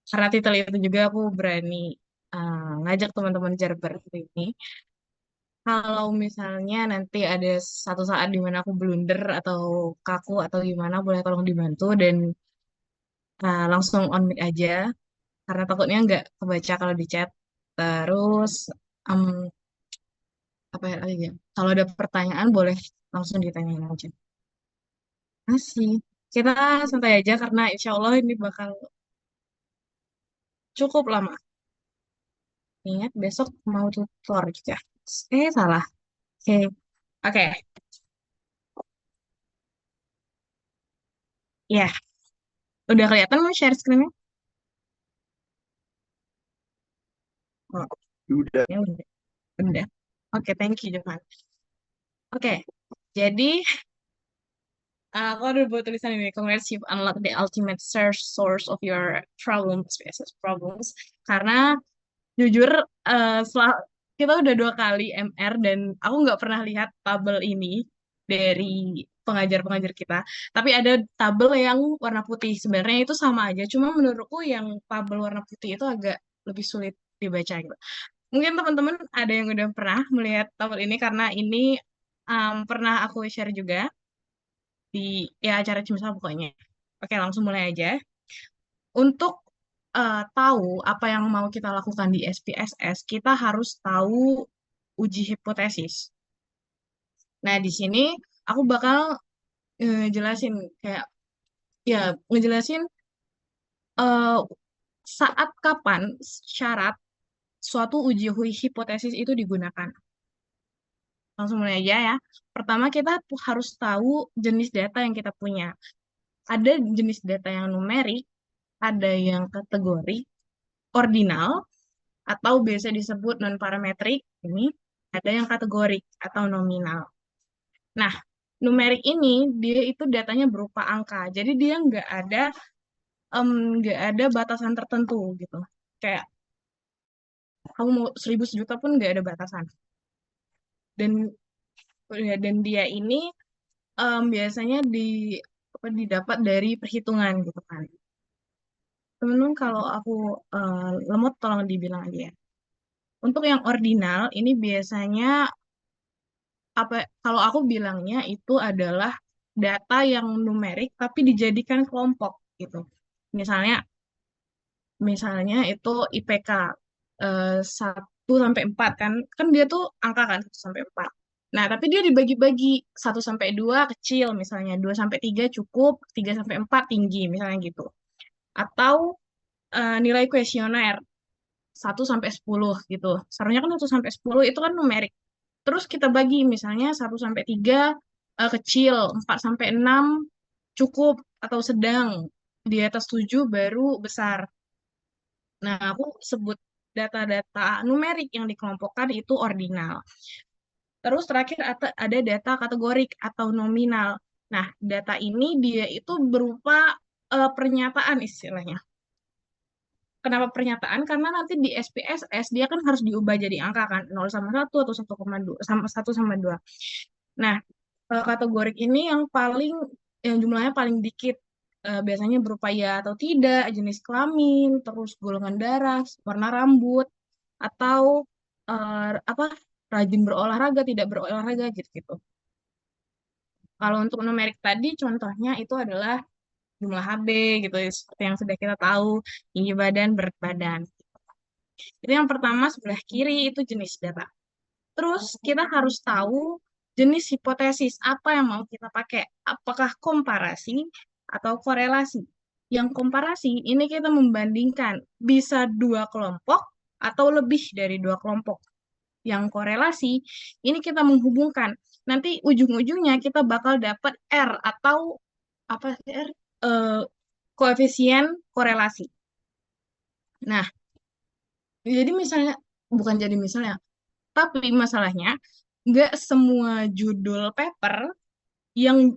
karena titel itu juga aku berani ngajak teman-teman Jarber ini. Kalau misalnya nanti ada satu saat di mana aku blunder atau kaku atau gimana, boleh tolong dibantu dan langsung on mic aja, karena takutnya nggak kebaca kalau di chat. Terus em, apa ya lagi ya? Kalau ada pertanyaan boleh langsung ditanyain aja. Masih kita santai aja karena insya Allah ini bakal cukup lama. Ingat besok mau tutor juga. Salah. Oke, oke. Ya, udah kelihatan mau share screen-nya? Oh, Udah. ya udah. Udah. Oke, thank you, Jovan. Oke, jadi aku ada buat tulisan ini. Congrats, you've unlocked the ultimate search source of your problems, SPSS problems. Karena jujur, setelah kita udah 2 kali MR dan aku nggak pernah lihat tabel ini dari pengajar-pengajar kita. Tapi ada tabel yang warna putih. Sebenarnya itu sama aja. Cuma menurutku yang tabel warna putih itu agak lebih sulit dibaca gitu. Mungkin teman-teman ada yang udah pernah melihat tabel ini karena ini pernah aku share juga di ya acara Cimsa pokoknya. Oke, langsung mulai aja. Untuk tahu apa yang mau kita lakukan di SPSS, kita harus tahu uji hipotesis. Nah, di sini aku bakal jelasin kayak ya ngejelasin eh, saat kapan syarat suatu uji hipotesis itu digunakan. Langsung mulai aja ya. Pertama kita harus tahu jenis data yang kita punya. Ada jenis data yang numerik, ada yang kategori, ordinal, atau biasa disebut non-parametrik. Ini ada yang kategorik atau nominal. Nah, numerik ini dia itu datanya berupa angka. Jadi dia nggak ada batasan tertentu gitu. Kayak kamu mau 1.000 sejuta pun nggak ada batasan. Dan dan dia ini biasanya didapat dari perhitungan gitu kan. Temen-temen kalau aku lemot tolong dibilang aja ya. Untuk yang ordinal ini biasanya apa kalau aku bilangnya itu adalah data yang numerik tapi dijadikan kelompok gitu. Misalnya misalnya itu IPK 1 sampai 4 kan kan dia tuh angka kan 1 sampai 4. Nah, tapi dia dibagi-bagi 1 sampai 2 kecil misalnya 2 sampai 3 cukup, 3 sampai 4 tinggi misalnya gitu. Atau nilai kuesioner 1 sampai 10 gitu. Seharusnya kan 1 sampai 10 itu kan numerik. Terus kita bagi misalnya 1 sampai 3 kecil, 4 sampai 6 cukup atau sedang, di atas 7 baru besar. Nah, aku sebut data-data numerik yang dikelompokkan itu ordinal. Terus terakhir ada data kategorik atau nominal. Nah, data ini dia itu berupa pernyataan istilahnya. Kenapa pernyataan? Karena nanti di SPSS dia kan harus diubah jadi angka kan, 0 sama 1 atau 1,2 sama 1 sama 2. Nah, kategorik ini yang jumlahnya paling dikit. Biasanya berupa ya atau tidak, jenis kelamin, terus golongan darah, warna rambut, atau apa rajin berolahraga, tidak berolahraga gitu-gitu. Kalau untuk numerik tadi contohnya itu adalah jumlah HB gitu ya, seperti yang sudah kita tahu, tinggi badan, berat badan. Itu yang pertama sebelah kiri itu jenis data. Terus kita harus tahu jenis hipotesis apa yang mau kita pakai. Apakah komparasi atau korelasi? Yang komparasi ini kita membandingkan bisa 2 kelompok atau lebih dari 2 kelompok. Yang korelasi ini kita menghubungkan. Nanti ujung-ujungnya kita bakal dapat R atau apa sih R? Eh, koefisien korelasi. Nah, jadi misalnya bukan jadi misalnya, tapi masalahnya nggak semua judul paper yang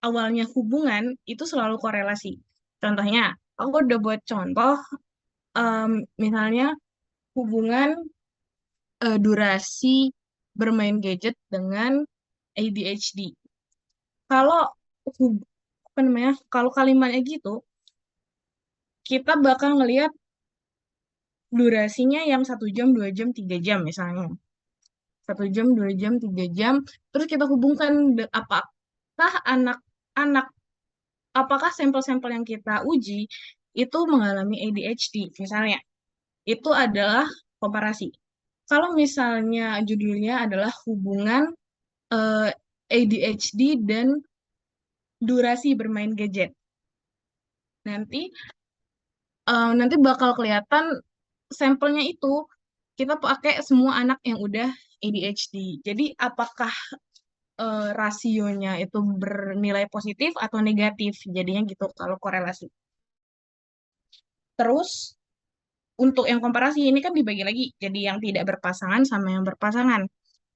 awalnya hubungan itu selalu korelasi. Contohnya, aku udah buat contoh, misalnya hubungan durasi bermain gadget dengan ADHD. Kalau hub- apa namanya, kalau kalimatnya gitu, kita bakal ngelihat durasinya yang 1 jam, 2 jam, 3 jam misalnya. 1 jam, 2 jam, 3 jam. Terus kita hubungkan apakah anak-anak, apakah sampel-sampel yang kita uji itu mengalami ADHD misalnya. Itu adalah komparasi. Kalau misalnya judulnya adalah hubungan eh, ADHD dan durasi bermain gadget. Nanti bakal kelihatan sampelnya itu kita pakai semua anak yang udah ADHD. Jadi apakah rasionya itu bernilai positif atau negatif? Jadinya gitu kalau korelasi. Terus untuk yang komparasi ini kan dibagi lagi jadi yang tidak berpasangan sama yang berpasangan.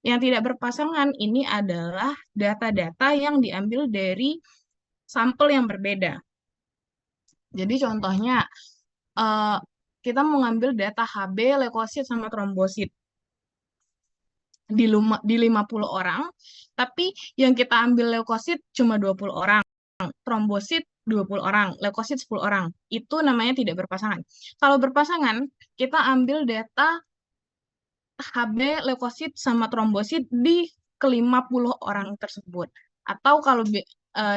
Yang tidak berpasangan ini adalah data-data yang diambil dari sampel yang berbeda. Jadi contohnya eh, kita mau ngambil data HB, leukosit, sama trombosit di 50 orang, tapi yang kita ambil leukosit cuma 20 orang, trombosit 20 orang, leukosit 10 orang. Itu namanya tidak berpasangan. Kalau berpasangan, kita ambil data HB, leukosit, sama trombosit di ke-50 orang tersebut. Atau kalau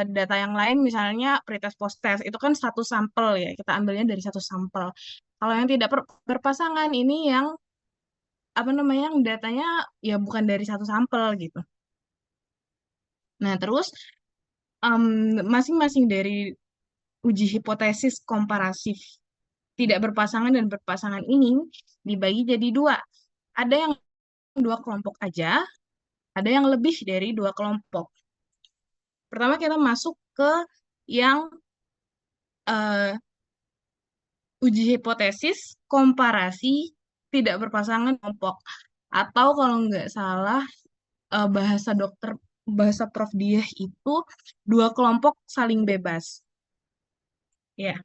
data yang lain misalnya pretest post-test, itu kan satu sampel ya, kita ambilnya dari satu sampel. Kalau yang tidak berpasangan ini yang apa namanya yang datanya ya bukan dari satu sampel gitu. Nah, terus em, masing-masing dari uji hipotesis komparatif tidak berpasangan dan berpasangan ini dibagi jadi dua. Ada yang dua kelompok aja, ada yang lebih dari dua kelompok. Pertama kita masuk ke yang eh, uji hipotesis komparasi tidak berpasangan kelompok. Atau kalau nggak salah bahasa dokter, bahasa Prof Diah itu dua kelompok saling bebas. Ya,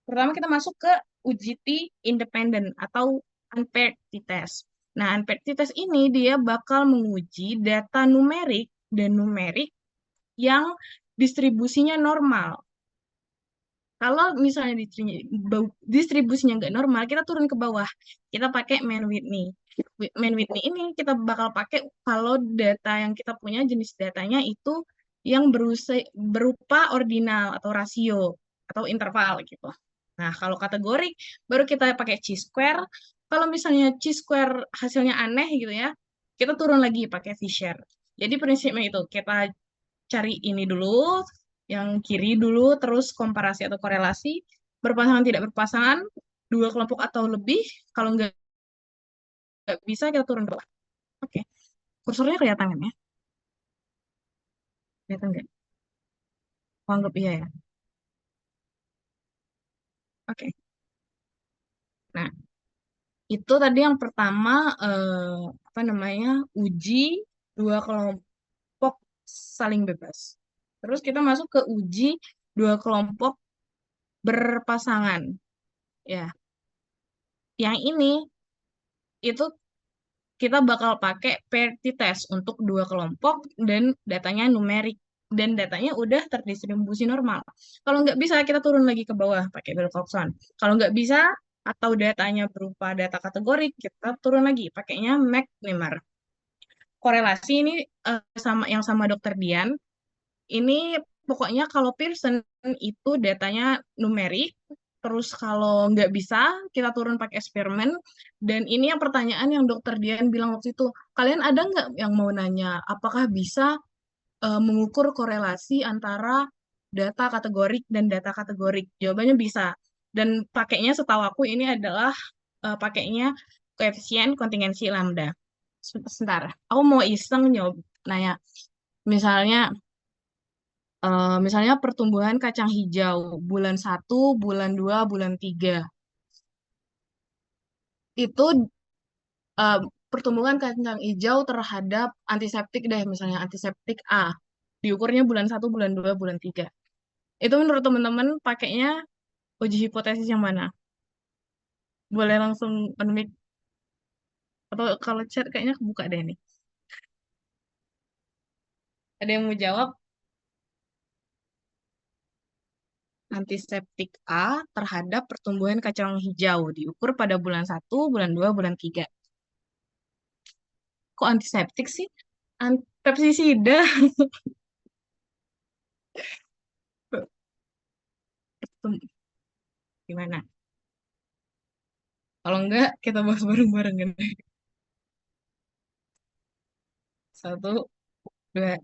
pertama kita masuk ke uji T independen atau unpaired t-test. Nah, unpaired t-test ini dia bakal menguji data numerik dan numerik yang distribusinya normal. Kalau misalnya distribusinya nggak normal, kita turun ke bawah. Kita pakai Mann-Whitney. Mann-Whitney ini kita bakal pakai kalau data yang kita punya jenis datanya itu yang berupa ordinal atau rasio atau interval gitu. Nah, kalau kategori baru kita pakai chi-square. Kalau misalnya chi-square hasilnya aneh gitu ya, kita turun lagi pakai Fisher. Jadi prinsipnya itu kita cari ini dulu, yang kiri dulu, terus komparasi atau korelasi, berpasangan tidak berpasangan, dua kelompok atau lebih, kalau nggak bisa kita turun ke bawah. Oke, kursornya kelihatan kan ya? Kelihatan nggak? Oh, anggap iya ya. Oke, nah itu tadi yang pertama apa namanya uji dua kelompok saling bebas. Terus kita masuk ke uji dua kelompok berpasangan. Ya, yang ini itu kita bakal pakai parity test untuk dua kelompok dan datanya numerik dan datanya udah terdistribusi normal. Kalau nggak bisa kita turun lagi ke bawah pakai Wilcoxon. Kalau nggak bisa atau datanya berupa data kategori kita turun lagi pakainya McNemar. Korelasi ini sama Dokter Dian. Ini pokoknya kalau Pearson itu datanya numerik, terus kalau nggak bisa kita turun pakai eksperimen. Dan ini yang pertanyaan yang Dokter Dian bilang waktu itu, kalian ada nggak yang mau nanya, apakah bisa mengukur korelasi antara data kategorik dan data kategorik? Jawabannya bisa. Dan pakainya setahu aku ini adalah pakainya koefisien kontingensi lambda. Sebentar, aku mau iseng nanya, misalnya misalnya pertumbuhan kacang hijau bulan 1, bulan 2, bulan 3. Itu eh, pertumbuhan kacang hijau terhadap antiseptik deh, misalnya antiseptik A. Diukurnya bulan 1, bulan 2, bulan 3. Itu menurut teman-teman pakainya uji hipotesis yang mana? Boleh langsung unmute atau kalau chat kayaknya kebuka deh nih. Ada yang mau jawab? antiseptik A terhadap pertumbuhan kacang hijau diukur pada bulan 1, bulan 2, bulan 3. Kok antiseptik sih? Pestisida. Gimana? Kalau enggak, kita bahas bareng-bareng kan. Satu, dua,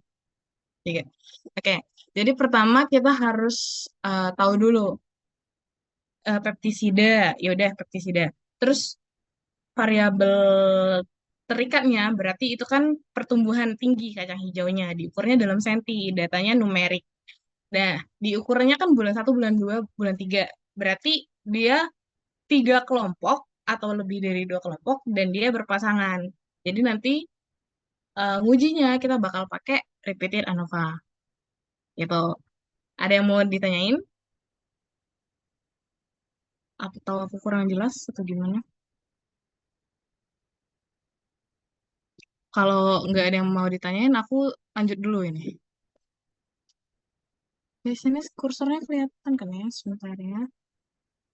tiga. Oke, jadi pertama kita harus tahu dulu pestisida. Ya udah pestisida. Terus variabel terikatnya berarti itu kan pertumbuhan tinggi kacang hijaunya. Diukurnya dalam senti, datanya numerik. Nah, diukurnya kan bulan 1, bulan 2, bulan 3. Berarti dia 3 kelompok atau lebih dari 2 kelompok dan dia berpasangan. Jadi nanti ngujinya kita bakal pakai repeated ANOVA gitu. Ada yang mau ditanyain? Atau aku kurang jelas atau gimana? Kalau nggak ada yang mau ditanyain, aku lanjut dulu ini. Biasanya kursornya kelihatan kan ya, sebentar ya.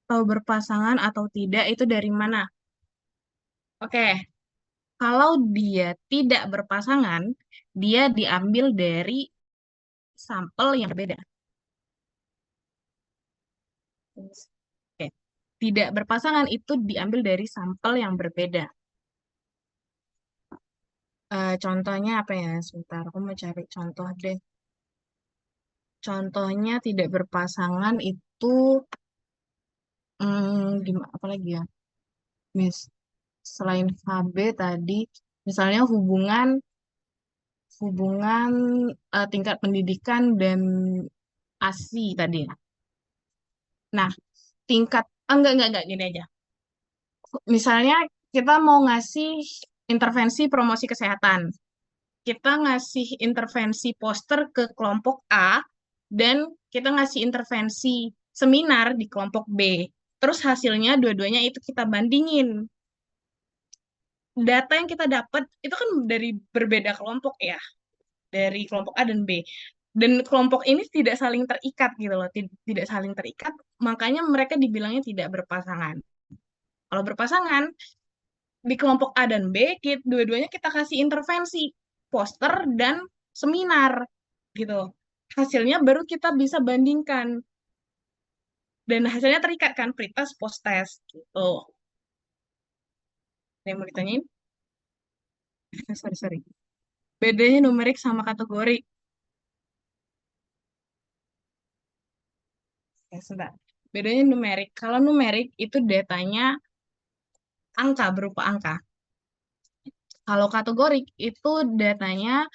Tahu berpasangan atau tidak itu dari mana? Oke, kalau dia tidak berpasangan, dia diambil dari sampel yang berbeda. Oke. Tidak berpasangan itu diambil dari sampel yang berbeda. Contohnya apa ya? Sebentar, aku mau cari contoh deh. Contohnya tidak berpasangan itu, gimana? Apa lagi ya? Mis, selain KB tadi, misalnya hubungan hubungan tingkat pendidikan dan ASI tadi. Nah, tingkat enggak gini aja. Misalnya kita mau ngasih intervensi promosi kesehatan. Kita ngasih intervensi poster ke kelompok A dan kita ngasih intervensi seminar di kelompok B. Terus hasilnya dua-duanya itu kita bandingin. Data yang kita dapat itu kan dari berbeda kelompok ya, dari kelompok A dan B. Dan kelompok ini tidak saling terikat gitu loh, tidak saling terikat, makanya mereka dibilangnya tidak berpasangan. Kalau berpasangan, di kelompok A dan B, dua-duanya kita kasih intervensi, poster dan seminar gitu. Hasilnya baru kita bisa bandingkan. Dan hasilnya terikat kan, pretest, post-test gitu. Ada yang mau ditanyain? Sorry. Bedanya numerik sama kategori. Ya, sebentar. Bedanya numerik. Kalau numerik itu datanya angka, berupa angka. Kalau kategorik itu datanya,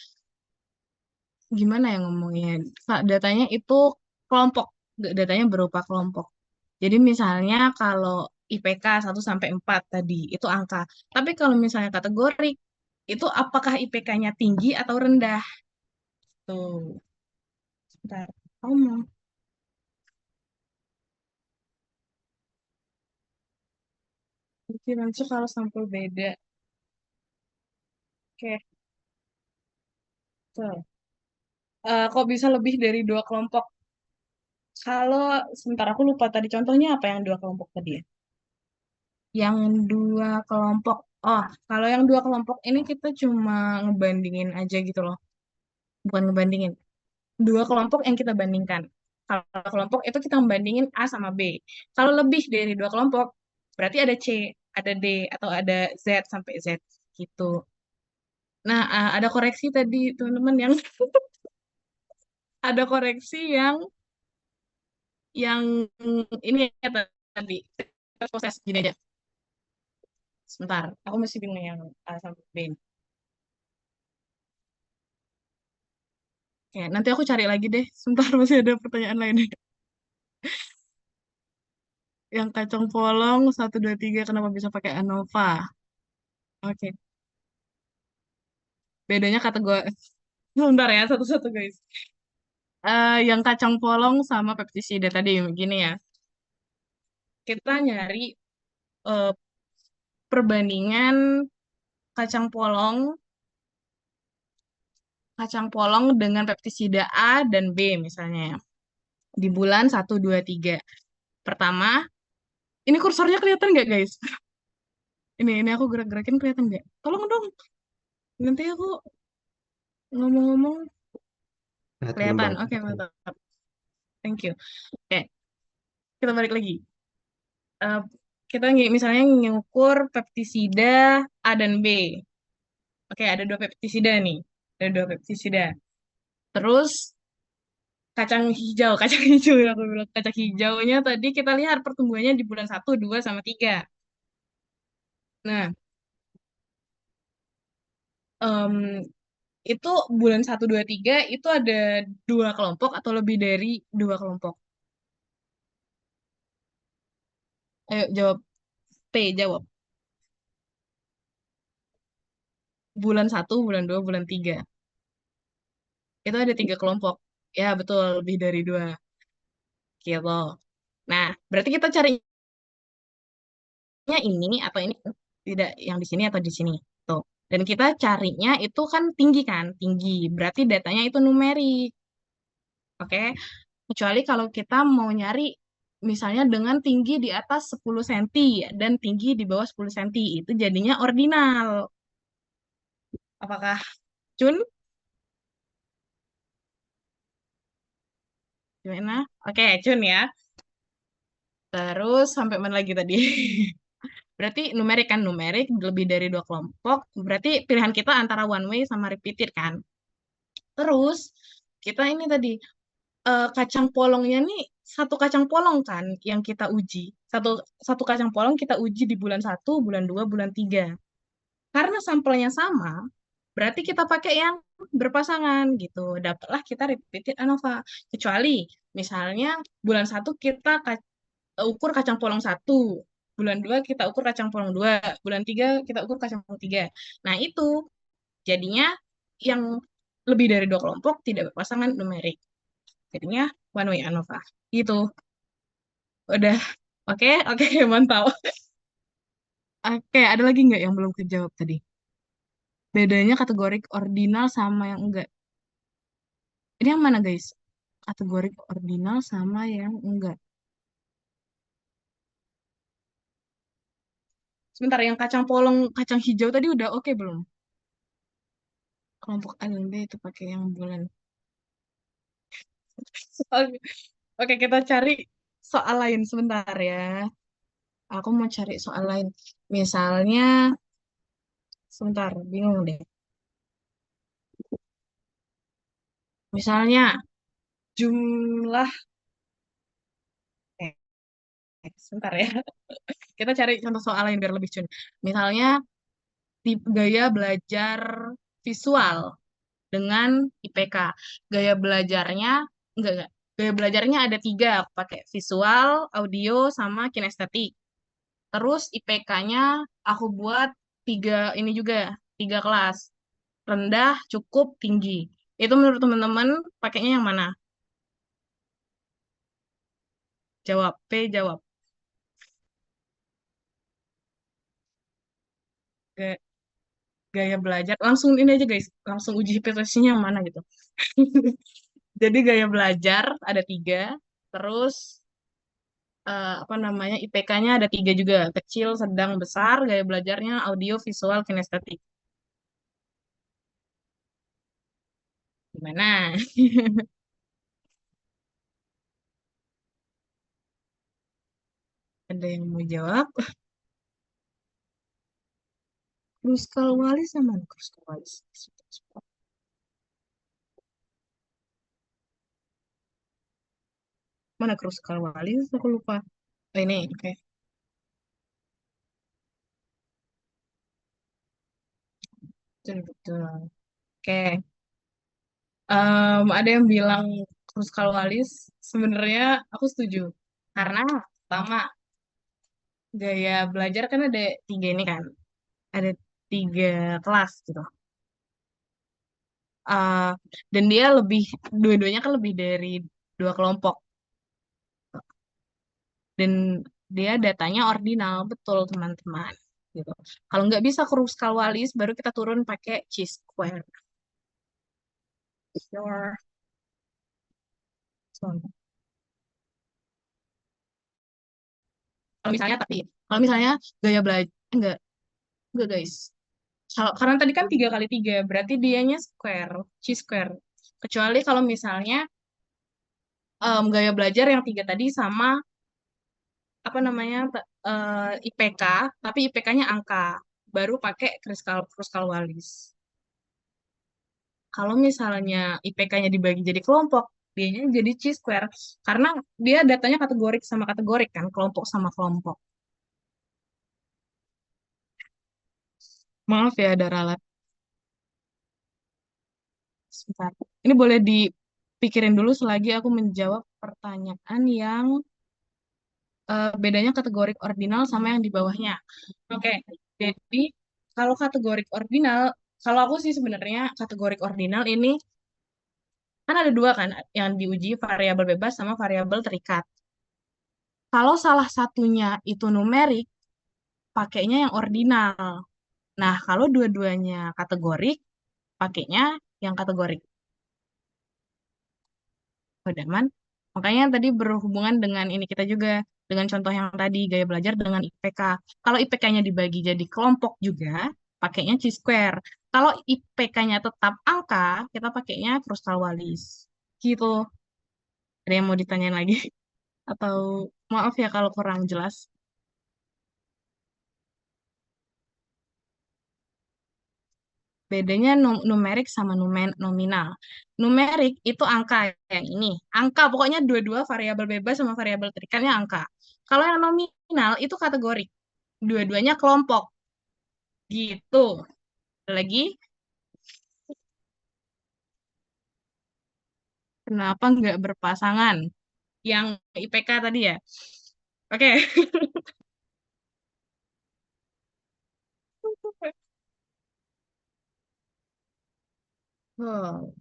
gimana ya ngomongnya? Datanya itu kelompok. Datanya berupa kelompok. Jadi misalnya kalau IPK 1 sampai 4 tadi, itu angka. Tapi kalau misalnya kategori, itu apakah IPK-nya tinggi atau rendah? Tuh, sebentar. Kamu mau nanti kalau sampel beda. Oke, tuh. Kok bisa lebih dari 2 kelompok? Kalau sebentar aku lupa tadi contohnya apa yang 2 kelompok tadi ya? Yang 2 kelompok. Oh, kalau yang 2 kelompok ini kita cuma ngebandingin aja gitu loh. Bukan ngebandingin. 2 kelompok yang kita bandingkan. Kalau kelompok itu kita membandingin A sama B. Kalau lebih dari 2 kelompok, berarti ada C, ada D, atau ada Z sampai Z gitu. Nah, ada koreksi tadi teman-teman yang ada koreksi yang ini ya tadi proses gini aja. Sebentar, aku masih bingung yang A sampai B. Ya, nanti aku cari lagi deh. Sebentar masih ada pertanyaan lain. Yang kacang polong 1, 2, 3 kenapa bisa pakai ANOVA? Oke, bedanya kategori. Sebentar ya, satu-satu guys. Yang kacang polong sama pestisida tadi begini ya. Kita nyari eh, perbandingan kacang polong kacang polong dengan pestisida A dan B misalnya ya. di bulan satu 2 3. Pertama, ini kursornya kelihatan nggak guys? Ini aku gerak-gerakin kelihatan nggak? Tolong dong, nanti aku ngomong-ngomong Kelihatan kelihatan. banget. Oke, mantap. Thank you. Oke, kita balik lagi. Eh, kita misalnya ngukur peptisida A dan B. Oke, ada dua peptisida nih. Ada dua peptisida. Terus kacang hijau ya aku bilang. Kacang hijaunya tadi kita lihat pertumbuhannya di bulan satu 2 sama 3. Nah, em, itu bulan satu 2 3 itu ada dua kelompok atau lebih dari dua kelompok. Ayo jawab. P, jawab. Bulan satu, bulan 2, bulan 3. Itu ada tiga kelompok. Ya, betul. Lebih dari dua. Gitu. Nah, berarti kita carinya ini atau ini. Tidak yang di sini atau di sini. Tuh. Dan kita carinya itu kan tinggi kan? Tinggi. Berarti datanya itu numerik. Oke? Kecuali kalau kita mau nyari misalnya dengan tinggi di atas 10 cm dan tinggi di bawah 10 cm. Itu jadinya ordinal. Apakah Cun? Gimana? Oke, Cun ya. Terus sampai mana lagi tadi? Berarti numerik kan, numerik lebih dari dua kelompok. Berarti pilihan kita antara one way sama repeated kan. Terus kita ini tadi kacang polongnya nih satu kacang polong kan yang kita uji. Satu satu kacang polong kita uji di bulan satu, bulan 2, bulan 3. Karena sampelnya sama, berarti kita pakai yang berpasangan gitu. Dapatlah kita repeated ANOVA. Kecuali misalnya bulan satu kita ukur kacang polong satu, bulan 2 kita ukur kacang polong dua, bulan 3 kita ukur kacang polong tiga. Nah itu jadinya yang lebih dari dua kelompok tidak berpasangan numerik. Jadinya one way ANOVA. Gitu. Udah. Oke, oke, mantap. Oke, ada lagi nggak yang belum kejawab tadi? Bedanya kategorik ordinal sama yang enggak. Ini yang mana, guys? Kategorik ordinal sama yang enggak. Sebentar, yang kacang polong, kacang hijau tadi udah oke belum? Kelompok A dan B itu pakai yang bulan. Oke, oke, kita cari soal lain sebentar ya. Aku mau cari soal lain. Misalnya, sebentar, bingung deh. Misalnya, jumlah, eh, sebentar ya. Kita cari contoh soal lain biar lebih cun. Misalnya, gaya belajar visual dengan IPK. Gaya belajarnya, enggak. Gaya belajarnya ada tiga, pakai visual, audio, sama kinestetik. Terus IPK-nya aku buat tiga ini juga, tiga kelas. Rendah, cukup, tinggi. Itu menurut teman-teman pakainya yang mana? Jawab, P jawab. Ga- Gaya belajar. Langsung ini aja guys, langsung uji hipotetisnya yang mana gitu. Jadi gaya belajar ada tiga, terus apa namanya IPK-nya ada tiga juga, kecil, sedang, besar. Gaya belajarnya audio, visual, kinestetik. Gimana? Ada yang mau jawab? Kruskal Wallis sama mana Kruskal Wallis? Mana Kruskal Wallis? Aku lupa. Oh, ini, oke. Betul, betul. Oke. Ada yang bilang Kruskal Wallis. Sebenarnya aku setuju. Karena pertama, gaya belajar kan ada tiga ini kan. Ada tiga kelas gitu. Eh, dan dia lebih, dua-duanya kan lebih dari dua kelompok. Dan dia datanya ordinal, betul teman-teman. Gitu. Kalau nggak bisa Kruskal Wallis, baru kita turun pakai chi-square. Sure. So, Kalau misalnya gaya belajar enggak, enggak guys. Karena tadi kan 3 kali 3, berarti dianya square, chi-square. Kecuali kalau misalnya gaya belajar yang 3 tadi sama apa namanya IPK, tapi IPK-nya angka, baru pakai Kruskal Wallis. Kalau misalnya IPK-nya dibagi jadi kelompok, dianya jadi chi-square. Karena dia datanya kategorik sama kategorik kan, kelompok sama kelompok. Maaf ya, ada ralat. Sebentar. Ini boleh dipikirin dulu selagi aku menjawab pertanyaan yang bedanya kategorik ordinal sama yang di bawahnya. Oke, jadi kalau kategorik ordinal, kalau aku sih sebenarnya kategorik ordinal ini kan ada dua kan, yang diuji variabel bebas sama variabel terikat. Kalau salah satunya itu numerik, pakainya yang ordinal. Nah, kalau dua-duanya kategorik, pakainya yang kategorik. Pedoman. Makanya yang tadi berhubungan dengan ini kita juga, dengan contoh yang tadi, gaya belajar dengan IPK. Kalau IPK-nya dibagi jadi kelompok juga, pakainya chi-square. Kalau IPK-nya tetap angka, kita pakainya Kruskal-Wallis. Gitu. Ada yang mau ditanyain lagi? Atau maaf ya kalau kurang jelas. Bedanya numerik sama nominal. Numerik itu angka yang ini. Angka, pokoknya dua-dua variabel bebas sama variabel terikatnya angka. Kalau yang nominal itu kategorik. Dua-duanya kelompok. Gitu. Lagi, kenapa nggak berpasangan? Yang IPK tadi ya. Oke. Oh,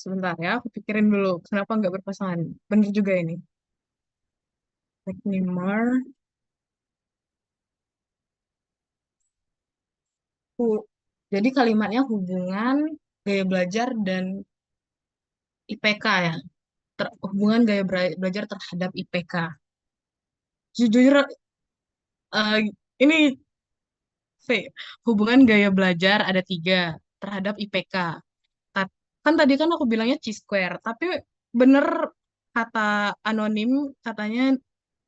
sebentar ya, aku pikirin dulu. Kenapa nggak berpasangan? Bener juga ini. Neymar. Jadi kalimatnya hubungan gaya belajar dan IPK ya. Hubungan gaya belajar terhadap IPK. Jujur, eh, ini V. Hubungan gaya belajar ada 3 terhadap IPK. Kan tadi kan aku bilangnya chi-square, tapi bener kata anonim katanya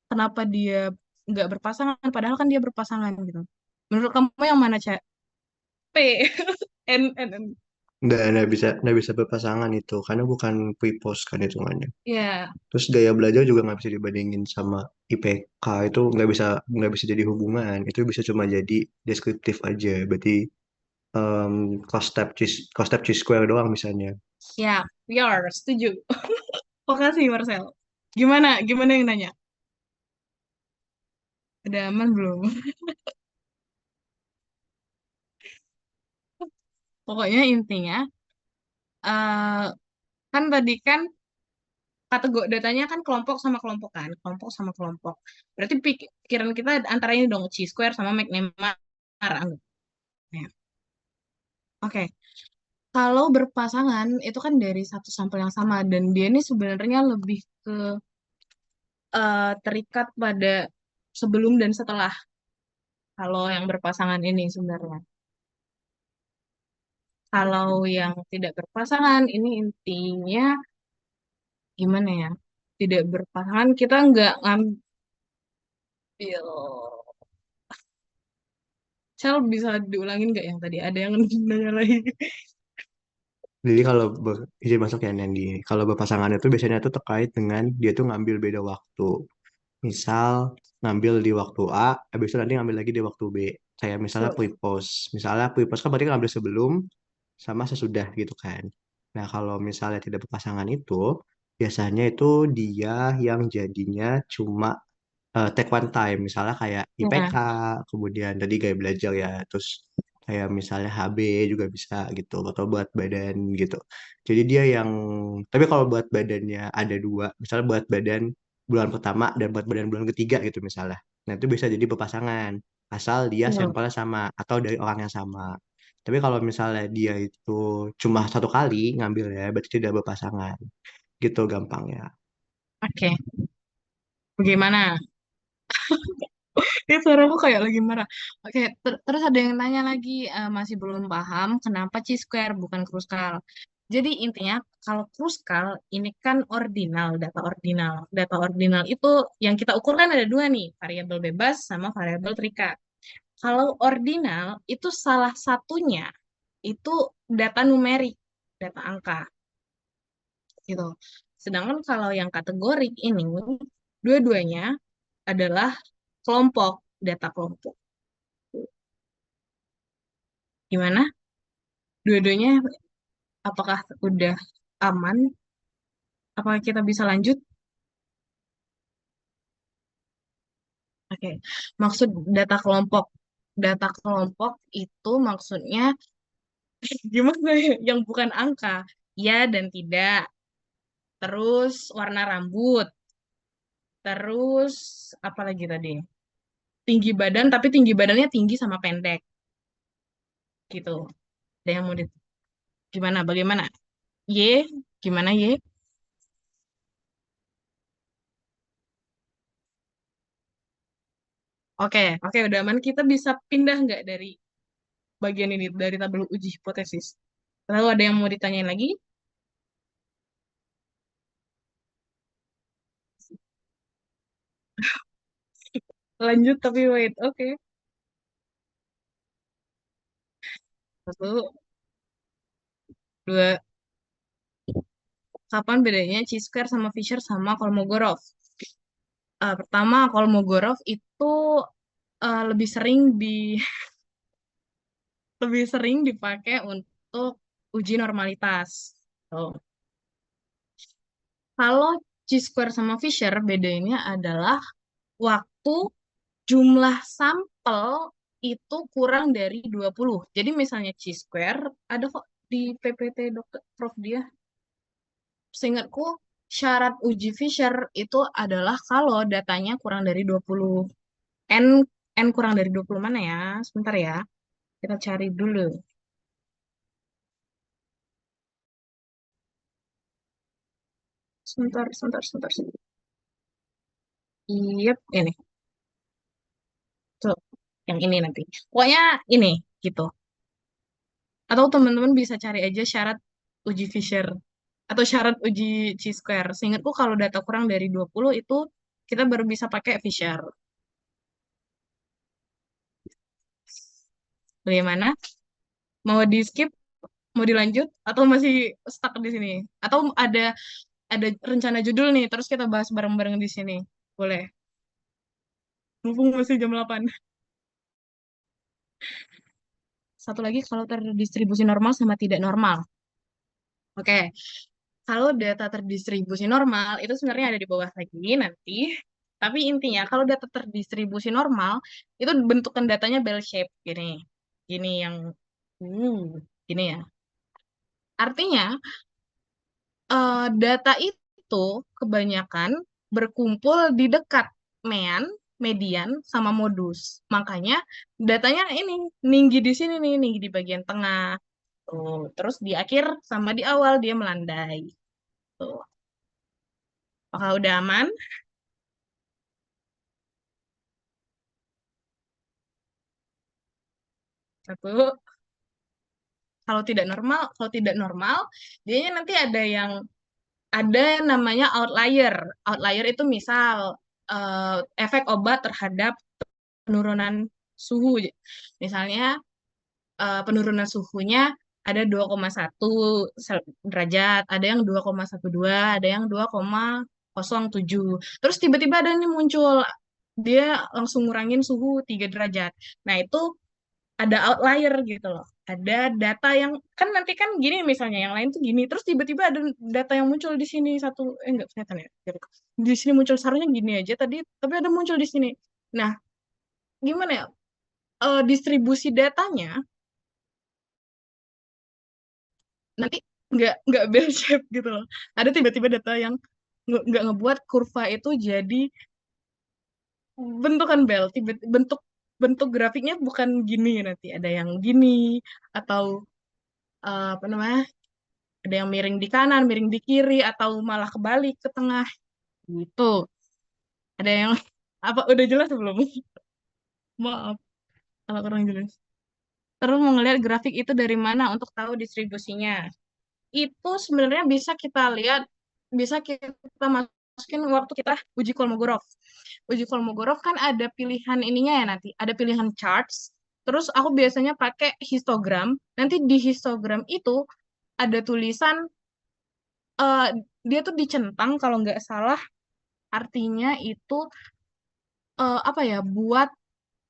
kenapa dia nggak berpasangan, padahal kan dia berpasangan gitu. Menurut kamu yang mana, Cak? P. N. nggak bisa berpasangan itu karena bukan pre-post kan hitungannya. Ya, Terus gaya belajar juga nggak bisa dibandingin sama IPK, itu nggak bisa jadi hubungan, itu bisa cuma jadi deskriptif aja. Berarti um, cos step chi square doang misalnya. ya, your setuju. Makasih, Marcel. Gimana? Gimana yang nanya? Udah aman belum? Pokoknya intinya, eh kan tadi kan kategori datanya kan kelompok sama kelompok kan, kelompok sama kelompok. Berarti pikiran kita antara ini dong, chi square sama McNemar. Anggapnya. Oke, kalau berpasangan itu kan dari satu sampel yang sama dan dia ini sebenarnya lebih ke terikat pada sebelum dan setelah. Kalau yang berpasangan ini sebenarnya. Kalau yang tidak berpasangan ini intinya gimana ya? Tidak berpasangan kita nggak ngambil. Cel bisa diulangin nggak yang tadi? Ada yang nanya lagi. Jadi kalau izin masuk ya Nandi, kalau berpasangan itu biasanya tuh terkait dengan dia tuh ngambil beda waktu. Misal ngambil di waktu A, habis itu nanti ngambil lagi di waktu B. Kayak misalnya Tuh. pre-post. Misalnya pre-post kan berarti kan ngambil sebelum sama sesudah gitu kan. Nah kalau misalnya tidak berpasangan itu, biasanya itu dia yang jadinya cuma take one time. Misalnya kayak IPK, Ya, kemudian tadi gaya belajar ya, terus kayak misalnya HB juga bisa gitu, atau buat badan gitu. Jadi dia yang, tapi kalau buat badannya ada dua, misalnya buat badan bulan pertama dan buat badan bulan ketiga gitu misalnya. Nah itu bisa jadi berpasangan, asal dia betul. sampelnya sama atau dari orang yang sama. Tapi kalau misalnya dia itu cuma satu kali ngambil ya, berarti tidak berpasangan. Gitu gampangnya. Oke, bagaimana? Ini suaraku kayak lagi marah. Oke, terus ada yang nanya lagi, masih belum paham kenapa chi-square bukan kruskal. Jadi intinya kalau kruskal ini kan ordinal, data ordinal. Data ordinal itu yang kita ukur kan ada dua nih, variabel bebas sama variabel terikat. Kalau ordinal itu salah satunya itu data numerik, data angka gitu. Sedangkan kalau yang kategorik ini dua-duanya adalah kelompok, data kelompok. Gimana? Dua-duanya apakah udah aman? Apakah kita bisa lanjut? Oke. Maksud data kelompok. Data kelompok itu maksudnya gimana ya? Yang bukan angka. Ya dan tidak. Terus warna rambut. Terus apa lagi tadi? Tinggi badan, tapi tinggi badannya tinggi sama pendek. Gitu. Ada yang mau gimana? Bagaimana? Y? Gimana Y? Oke, oke, udah aman. Kita bisa pindah nggak dari bagian ini, dari tabel uji hipotesis? Lalu ada yang mau ditanyain lagi? Lanjut tapi wait. Oke. Satu, dua. Kapan bedanya Chi-square sama Fisher sama Kolmogorov? Pertama, Kolmogorov itu lebih sering lebih sering dipakai untuk uji normalitas. Tuh. Kalau Chi-square sama Fisher bedanya adalah waktu jumlah sampel itu kurang dari 20. Jadi misalnya Chi-square ada kok di PPT dokter Prof dia. Seingatku syarat uji Fisher itu adalah kalau datanya kurang dari 20. N N kurang dari 20 mana ya? Sebentar ya. Kita cari dulu. Sebentar, sebentar, sebentar, sebentar. Yep, ini. Tuh, yang ini nanti. Pokoknya ini gitu. Atau teman-teman bisa cari aja syarat uji Fisher atau syarat uji chi-square. Seingatku kalau data kurang dari 20 itu kita baru bisa pakai Fisher. Bagaimana? Mau di skip? Mau dilanjut? Atau masih stuck di sini? Atau ada rencana judul nih, terus kita bahas bareng-bareng di sini. Boleh. Mumpung masih jam 8. Satu lagi kalau terdistribusi normal sama tidak normal. Oke, kalau data terdistribusi normal itu sebenarnya ada di bawah lagi nanti. Tapi intinya kalau data terdistribusi normal itu bentukan datanya bell shape gini. Gini yang uh, gini ya. Artinya data itu kebanyakan berkumpul di dekat median, sama modus. Makanya datanya ini tinggi di sini nih, tinggi di bagian tengah. Tuh. Terus di akhir sama di awal dia melandai. Tuh. Apakah udah aman? Satu. Kalau tidak normal, dia nanti ada namanya outlier. Outlier itu misal efek obat terhadap penurunan suhu. Misalnya penurunan suhunya ada 2,1 derajat, ada yang 2,12, ada yang 2,07. Terus tiba-tiba ada yang muncul, dia langsung ngurangin suhu 3 derajat. Nah, itu ada outlier gitu loh. Ada data yang kan nanti kan gini misalnya yang lain tuh gini, terus tiba-tiba ada data yang muncul di sini satu enggak kelihatan ya. Di sini muncul seharusnya gini aja tadi, tapi ada muncul di sini. Nah, gimana ya? Distribusi datanya nanti nggak bell shape gitu loh. Ada tiba-tiba data yang nggak ngebuat kurva itu jadi bentukan bell. Tiba bentuk bentuk grafiknya bukan gini nanti. Ada yang gini atau apa namanya? Ada yang miring di kanan, miring di kiri atau malah kebalik ke tengah gitu. Ada yang apa udah jelas belum? Maaf kalau kurang jelas. Terus mau ngelihat grafik itu dari mana untuk tahu distribusinya. Itu sebenarnya bisa kita lihat, bisa kita masukin waktu kita uji Kolmogorov. Uji Kolmogorov kan ada pilihan ininya ya nanti, ada pilihan charts. Terus aku biasanya pakai histogram. Nanti di histogram itu ada tulisan, eh, dia tuh dicentang kalau nggak salah, artinya itu apa ya, buat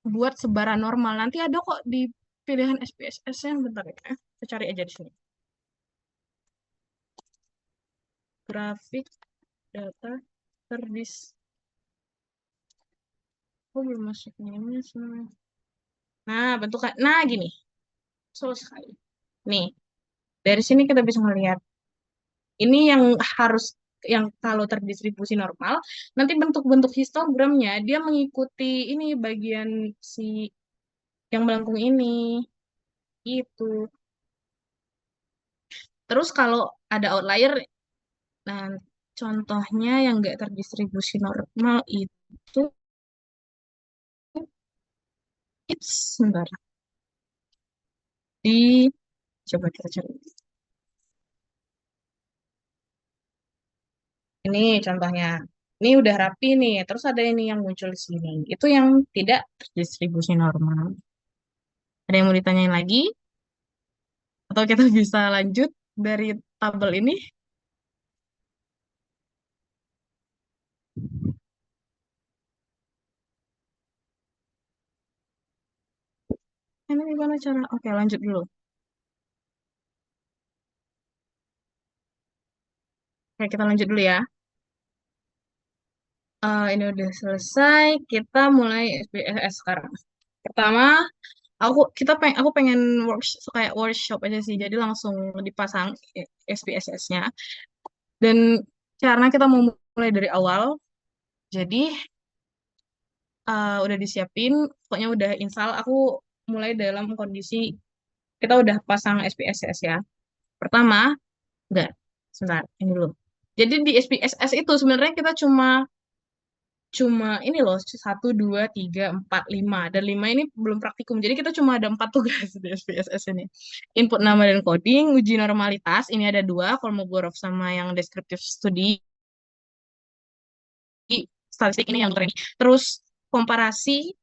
buat sebaran normal. Nanti ada kok di pilihan SPSS-nya, bentar ya. Saya cari aja di sini. Grafik data terdis. Oh, belum masuknya ini semua. Nah, bentuknya. Nah, gini. Selesai. Nih, dari sini kita bisa melihat. Ini yang harus, yang kalau terdistribusi normal, nanti bentuk-bentuk histogramnya dia mengikuti ini bagian si yang melengkung ini. Itu. Terus kalau ada outlier, nah contohnya yang nggak terdistribusi normal itu, sebentar, di, coba kita cari. Ini contohnya. Ini udah rapi nih. Terus ada ini yang muncul di sini. Itu yang tidak terdistribusi normal. Ada yang mau ditanyain lagi? Atau kita bisa lanjut dari tabel ini? Ini gimana cara? Oke, lanjut dulu. Oke, kita lanjut dulu ya. Ini udah selesai. Kita mulai SPSS sekarang. Pertama, aku pengen kayak workshop aja sih. Jadi langsung dipasang SPSS-nya. Dan karena kita mau mulai dari awal, jadi udah disiapin, pokoknya udah install. Aku mulai dalam kondisi kita udah pasang SPSS ya. Pertama, enggak, sebentar, ini dulu. Jadi di SPSS itu sebenarnya kita cuma cuma ini loh, 1, 2, 3, 4, 5. Dan 5 ini belum praktikum. Jadi kita cuma ada 4 tugas di SPSS ini. Input nama dan coding, uji normalitas, ini ada 2, Kolmogorov sama yang descriptive study, statistik ini yang terakhir. Terus komparasi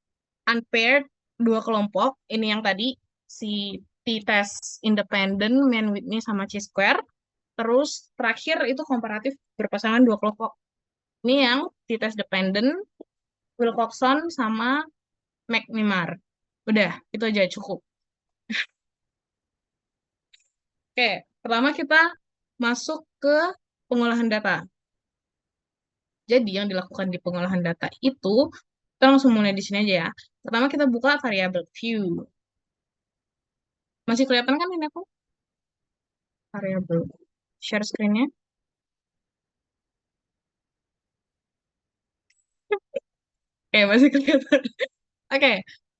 unpaired 2 kelompok, ini yang tadi si t-test independent, mean Whitney sama chi-square. Terus terakhir itu komparatif berpasangan 2 kelompok. Ini yang t-test dependent, Wilcoxon sama McNemar. Udah, itu aja cukup. Oke, pertama kita masuk ke pengolahan data. Jadi yang dilakukan di pengolahan data itu, kita langsung mulai di sini aja ya. Pertama kita buka variable view. Masih kelihatan kan ini aku? Variable. Share screen-nya. Oke, masih kelihatan. Oke,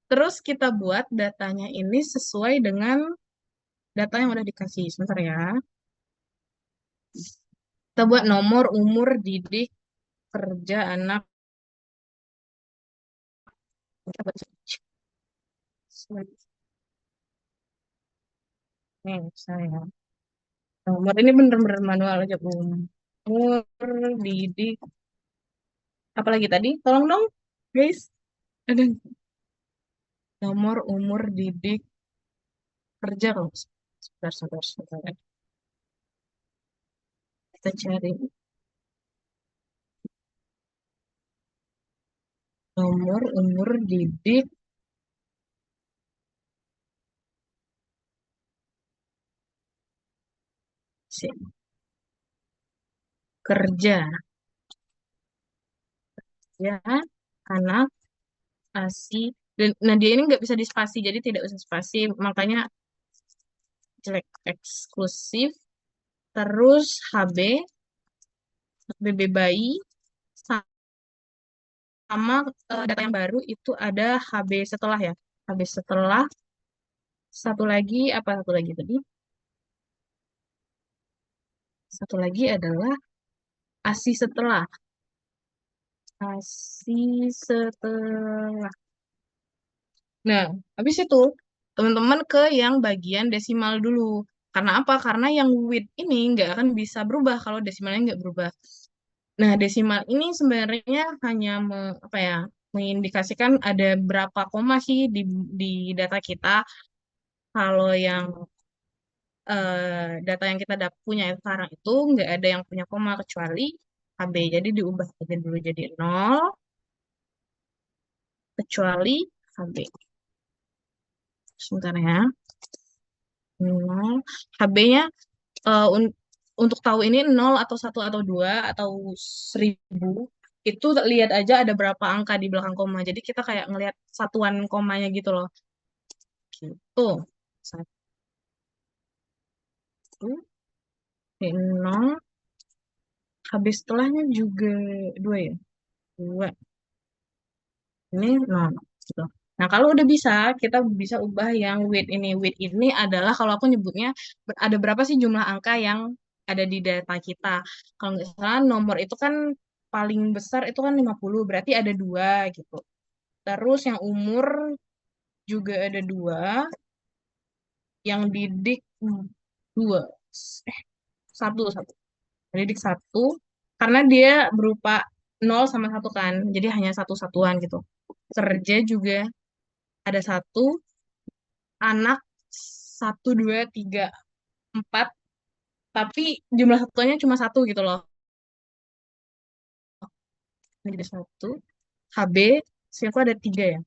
terus kita buat datanya ini sesuai dengan data yang udah dikasih. Sebentar ya. Kita buat nomor, umur, didik, kerja, anak. Kita buat nih, saya. Nomor ini bener-bener manual aja, umur, didik, apalagi tadi? Tolong dong, guys. Ada nomor, umur, didik, kerja kalau sebentar, sebentar, sebentar. Kita cari nomor, umur, didik, kerja, ya, anak, spasi. Dan nah dia ini nggak bisa dispasi, jadi tidak usah spasi, makanya jelek eksklusif. Terus HB, HBB bayi, sama data yang baru itu ada HB setelah ya. HB setelah, satu lagi, apa satu lagi tadi? Satu lagi adalah ASI setelah. ASI setelah. Nah, habis itu teman-teman ke yang bagian desimal dulu. Karena apa? Karena yang with ini nggak akan bisa berubah kalau desimalnya nggak berubah. Nah, desimal ini sebenarnya hanya apa ya, mengindikasikan ada berapa koma sih di data kita. Kalau yang data yang kita punya sekarang itu nggak ada yang punya koma kecuali KB. Jadi diubah aja dulu jadi nol kecuali KB. Sebentar ya. Nol. HB-nya untuk tahu ini nol atau satu atau dua atau 1000 itu lihat aja ada berapa angka di belakang koma. Jadi kita kayak ngelihat satuan komanya gitu loh. Gitu. Satu, ini nol. Habis setelahnya juga dua ya. Dua. Ini nol. Gitu. Nah, kalau udah bisa, kita bisa ubah yang weight ini. Weight ini adalah kalau aku nyebutnya ada berapa sih jumlah angka yang ada di data kita. Kalau nggak salah nomor itu kan paling besar itu kan 50, berarti ada dua gitu. Terus yang umur juga ada dua, yang didik dua, eh satu, satu. Didik satu, karena dia berupa nol sama satu kan, jadi hanya satu satuan gitu. Kerja juga ada satu, anak satu, dua, tiga, empat, tapi jumlah satuannya cuma satu gitu loh. Ini jadi satu. HB, sini ada tiga ya.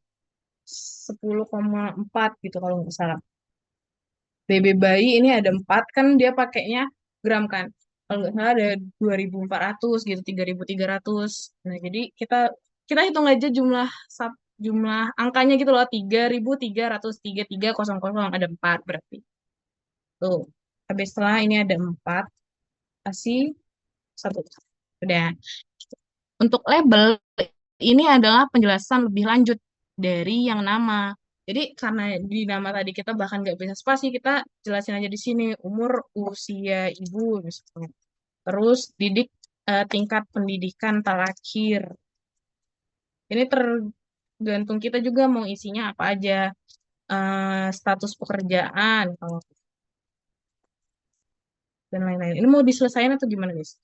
10,4 gitu kalau nggak salah. BB bayi ini ada 4 kan dia pakainya gram kan. Kalau nggak salah ada 2.400 gitu, 3.300. Nah, jadi kita kita hitung aja jumlah angkanya gitu loh, 3.333 ada 4 berarti. Tuh. Habis setelah ini ada 4 kasih satu. Udah. Untuk label ini adalah penjelasan lebih lanjut dari yang nama. Jadi karena di nama tadi kita bahkan nggak bisa spasi, kita jelasin aja di sini umur, usia ibu misalnya. Terus tingkat pendidikan terakhir. Ini tergantung kita juga mau isinya apa aja. Status pekerjaan dan lain-lain. Ini mau diselesaikan atau gimana guys?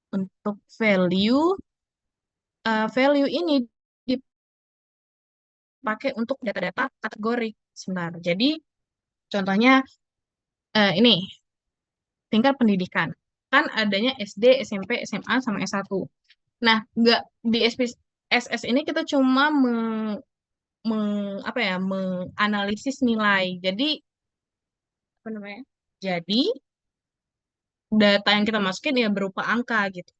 Untuk value ini dipakai untuk data-data kategori. Sebentar. Jadi contohnya ini tingkat pendidikan. Kan adanya SD, SMP, SMA, sama S1. Nah, nggak di SS ini kita cuma apa ya, menganalisis nilai. Jadi, apa namanya? Jadi, data yang kita masukin ya berupa angka gitu.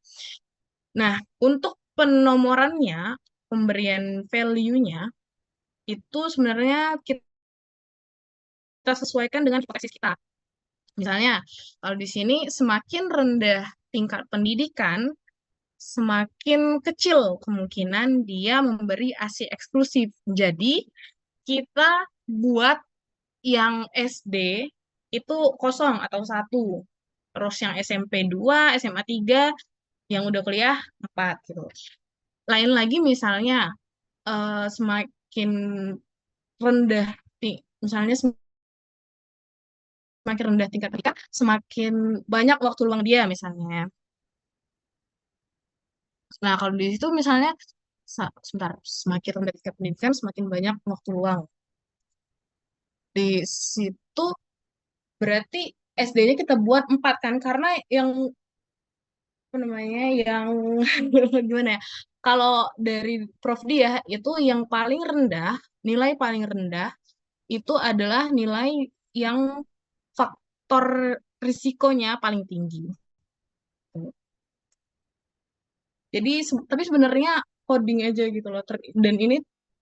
Nah, untuk penomorannya, pemberian value-nya, itu sebenarnya kita sesuaikan dengan hipotesis kita. Misalnya, kalau di sini semakin rendah tingkat pendidikan, semakin kecil kemungkinan dia memberi ASI eksklusif. Jadi, kita buat yang SD itu kosong atau satu. Terus yang SMP 2, SMA 3, yang udah kuliah 4 gitu. Lain lagi misalnya semakin rendah, misalnya semakin rendah tingkat pendidikan, semakin banyak waktu luang dia misalnya. Nah, kalau di situ misalnya, sebentar, semakin rendah tingkat pendidikan, semakin banyak waktu luang. Di situ berarti SD-nya kita buat 4 kan, karena yang, apa namanya, yang gimana ya, kalau dari Prof. Dia, itu yang paling rendah, nilai paling rendah, itu adalah nilai yang faktor risikonya paling tinggi. Jadi, tapi sebenarnya coding aja gitu loh. Dan ini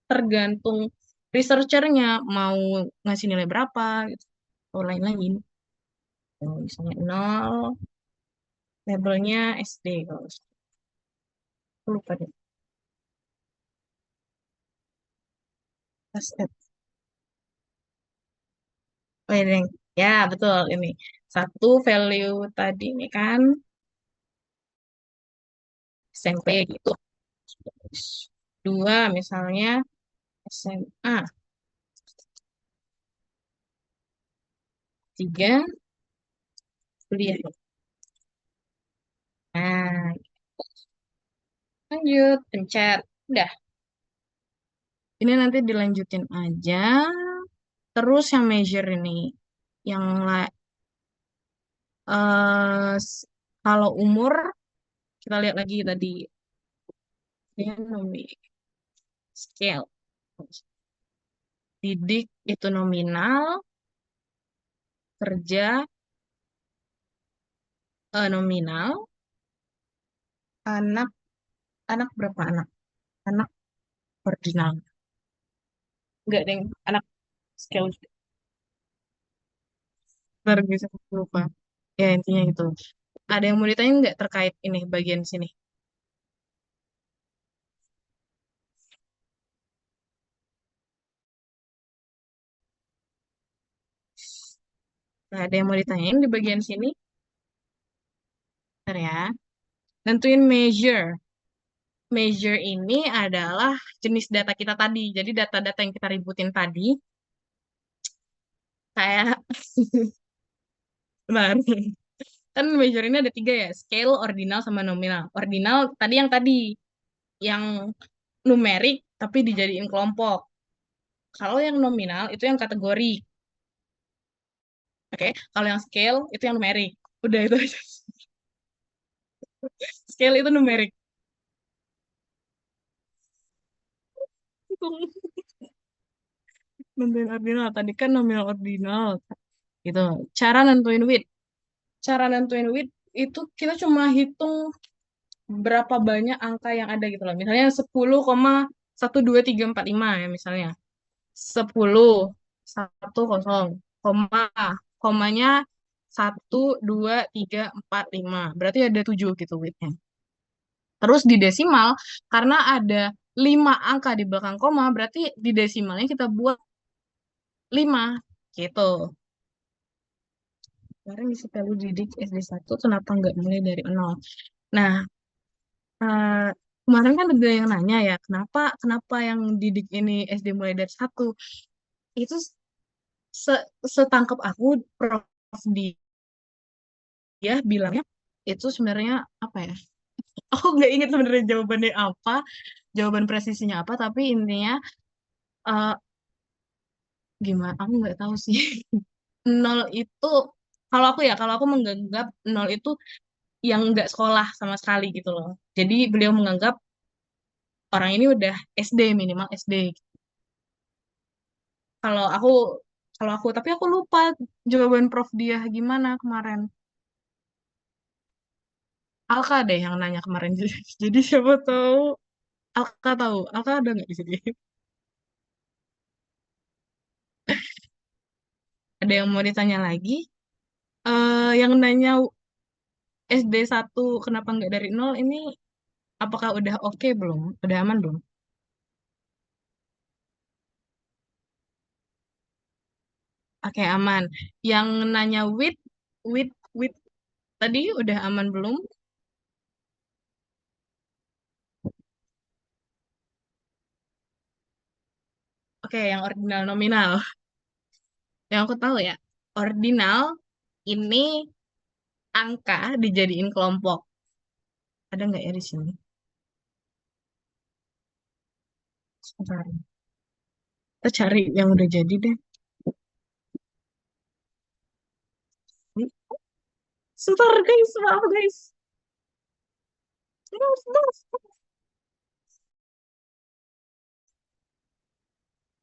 tergantung researchernya mau ngasih nilai berapa gitu. Atau lain-lain. Misalnya nol, labelnya SD kalau aku lupa deh. Pas oh, ini. Ya, betul ini. Satu value tadi ini kan SMP gitu. Dua misalnya SMA 3, kuliah. Nah, lanjut, pencet. Udah, ini nanti dilanjutin aja. Terus yang measure ini, yang kalau umur, kita lihat lagi tadi. Dia scale. Didik itu nominal, kerja nominal, anak, anak berapa anak? Anak ordinal. Enggak, deng. Anak scale. Ntar bisa lupa. Ya, intinya gitu. Ada yang mau ditanya nggak terkait ini bagian sini? Nah, ada yang mau ditanyain di bagian sini? Bentar ya. Nentuin measure. Measure ini adalah jenis data kita tadi. Jadi data-data yang kita ributin tadi, kayak, bentar. Kan measure ini ada tiga ya, scale, ordinal, sama nominal. Ordinal tadi yang numerik tapi dijadiin kelompok. Kalau yang nominal itu yang kategori. Oke, kalau yang scale itu yang numerik. Udah itu aja. Scale itu numerik. Nentuin ordinal. Tadi kan nominal ordinal. Gitu. Cara nentuin width. Cara nentuin width itu kita cuma hitung berapa banyak angka yang ada gitu loh. Misalnya 10,12345 ya misalnya. 10, 10, koma, komanya 1, 2, 3, 4, 5. Berarti ada 7 gitu widthnya. Terus di desimal, karena ada 5 angka di belakang koma, berarti di desimalnya kita buat 5 gitu. Kemarin isi Pelu Didik SD 1 kenapa nggak mulai dari nol? Nah, eh, kemarin kan ada yang nanya ya, kenapa kenapa yang didik ini SD mulai dari 1? Itu se setangkap aku, Prof dia bilangnya itu sebenarnya apa ya? Aku nggak ingat sebenarnya jawabannya apa, jawaban presisinya apa, tapi intinya eh, gimana? Aku nggak tahu sih. Nol itu, kalau aku menganggap nol itu yang nggak sekolah sama sekali gitu loh. Jadi beliau menganggap orang ini udah SD, minimal SD. Kalau aku tapi aku lupa jawaban Prof dia gimana kemarin. Alka deh yang nanya kemarin. Jadi siapa tahu Alka tahu. Alka ada nggak di sini? Ada yang mau ditanya lagi? Yang nanya SD 1 kenapa nggak dari nol ini, apakah udah oke belum? Udah aman belum? Oke, aman. Yang nanya with tadi udah aman belum? Oke, yang ordinal nominal. Yang aku tahu ya, ordinal ini angka dijadiin kelompok. Ada nggak ya di sini? Sebentar. Kita cari yang udah jadi deh. Sebentar guys, maaf guys. Sebentar, sebentar.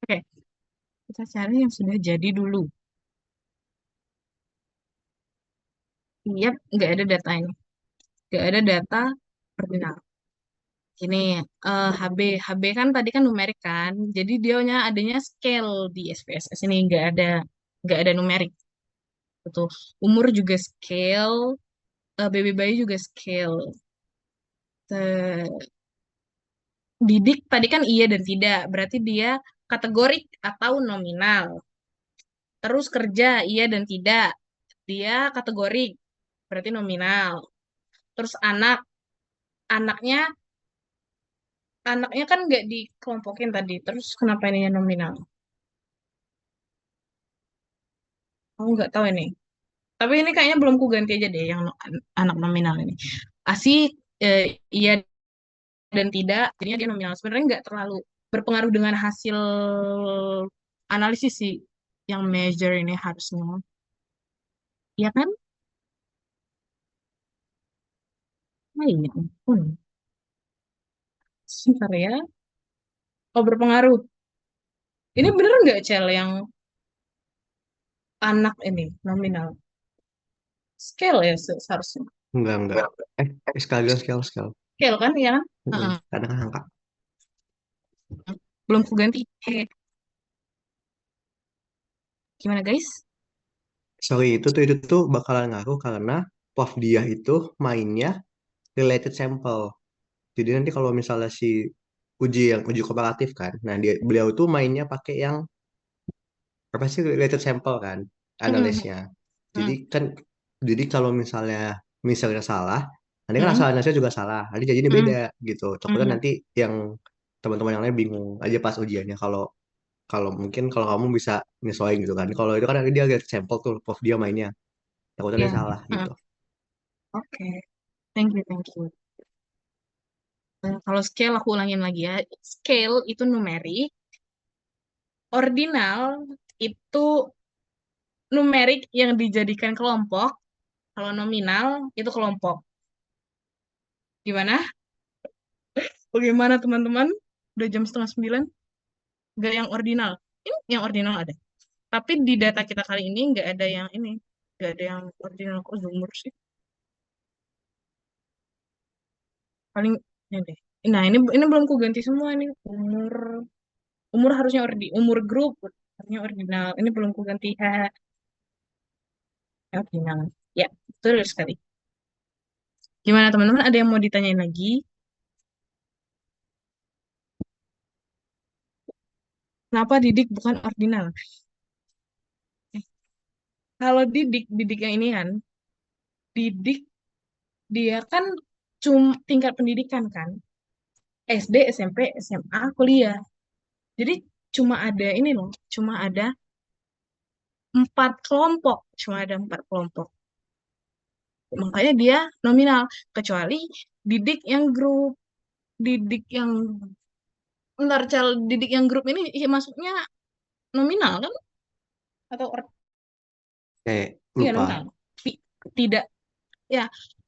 Oke, kita cari yang sudah jadi dulu. Iya, nggak ada datanya. Nggak ada data ordinal. Ini HB kan tadi kan numerik kan. Jadi dianya adanya scale di SPSS ini nggak ada numerik. Betul. Umur juga scale, baby bayi juga scale. Didik tadi kan iya dan tidak, berarti dia kategorik atau nominal. Terus kerja iya dan tidak, dia kategorik, berarti nominal. Terus anaknya anaknya kan nggak dikelompokin tadi. Terus kenapa ini nominal? Aku nggak tahu ini. Tapi ini kayaknya belum ku ganti aja deh yang anak nominal ini. Asih, iya dan tidak, jadinya dia nominal. Sebenarnya nggak terlalu berpengaruh dengan hasil analisis sih yang measure ini harusnya. Iya kan? Nah, iya ampun. Sebentar ya. Oh, berpengaruh. Ini bener nggak, Cel, yang anak ini nominal? Scale ya seharusnya. Enggak. Scale, scale, scale. Scale kan, ya kan? Heeh. Kadang angka. Belum ku ganti. Gimana, guys? Sorry, itu tuh bakalan ngaruh karena prof dia itu mainnya related sample. Jadi nanti kalau misalnya si uji komparatif kan, nah beliau tuh mainnya pakai yang apa sih related sample kan, Mm-mm. analisnya. Jadi Mm. kan, jadi kalau misalnya salah, nanti kan Mm-mm. asal analisnya juga salah, nanti jadinya beda Mm. gitu. Takutnya Mm. nanti yang teman-teman yang lain bingung aja pas ujiannya. Kalau kalau mungkin kalau kamu bisa nyesuaiin gitu kan. Kalau itu kan nanti dia lihat sampel tuh, prof dia mainnya. Takutnya dia Ya. salah Mm. gitu. Oke. Thank you, thank you. Kalau scale aku ulangin lagi ya. Scale itu numerik, ordinal itu numerik yang dijadikan kelompok, kalau nominal itu kelompok. Gimana? Bagaimana teman-teman? Udah jam setengah 9? Nggak yang ordinal. Ini yang ordinal ada. Tapi di data kita kali ini nggak ada yang ini. Nggak ada yang ordinal. Kok umur sih? Paling ini deh. Nah, ini belum ku ganti semua nih. Umur harusnya umur grup harusnya ordinal. Ini belum ku ganti. Haha, ordinal. Ya, betul sekali. Gimana teman-teman? Ada yang mau ditanyain lagi? Kenapa didik bukan ordinal? Kalau didik yang ini kan, didik dia kan tingkat pendidikan kan, SD, SMP, SMA, kuliah. Jadi cuma ada ini loh, cuma ada 4 kelompok, cuma ada 4 kelompok. Makanya dia nominal, kecuali didik yang grup, didik yang bentar, didik yang grup ini masuknya nominal kan? Atau iya Lupa. nominal. Tidak, ya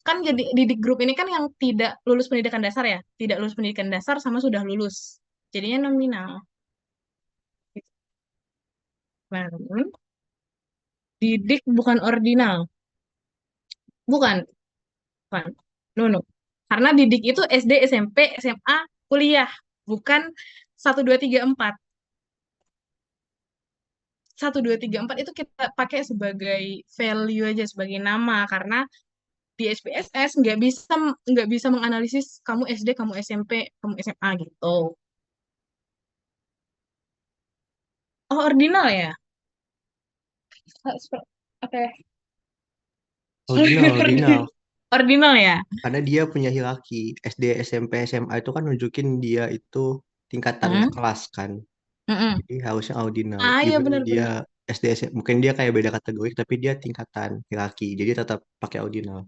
kan, jadi didik grup ini kan yang tidak lulus pendidikan dasar ya, tidak lulus pendidikan dasar sama sudah lulus, jadinya nominal. Nah, didik bukan ordinal, bukan, bukan, no, no, karena didik itu SD, SMP, SMA, kuliah, bukan 1, 2, 3, 4. 1, 2, 3, 4 itu kita pakai sebagai value aja, sebagai nama, karena di SPSS nggak bisa menganalisis kamu SD, kamu SMP, kamu SMA gitu. Oh, ordinal ya. Oke. Ordinal, ordinal. Ordinal ya. Karena dia punya hierarki. SD, SMP, SMA itu kan nunjukin dia itu tingkatan Hmm? kelas kan. Mm-mm. Jadi harusnya ordinal. Ah, iya Even dia benar-benar. SD, SMP, mungkin dia kayak beda kategori, tapi dia tingkatan hierarki. Jadi tetap pakai ordinal.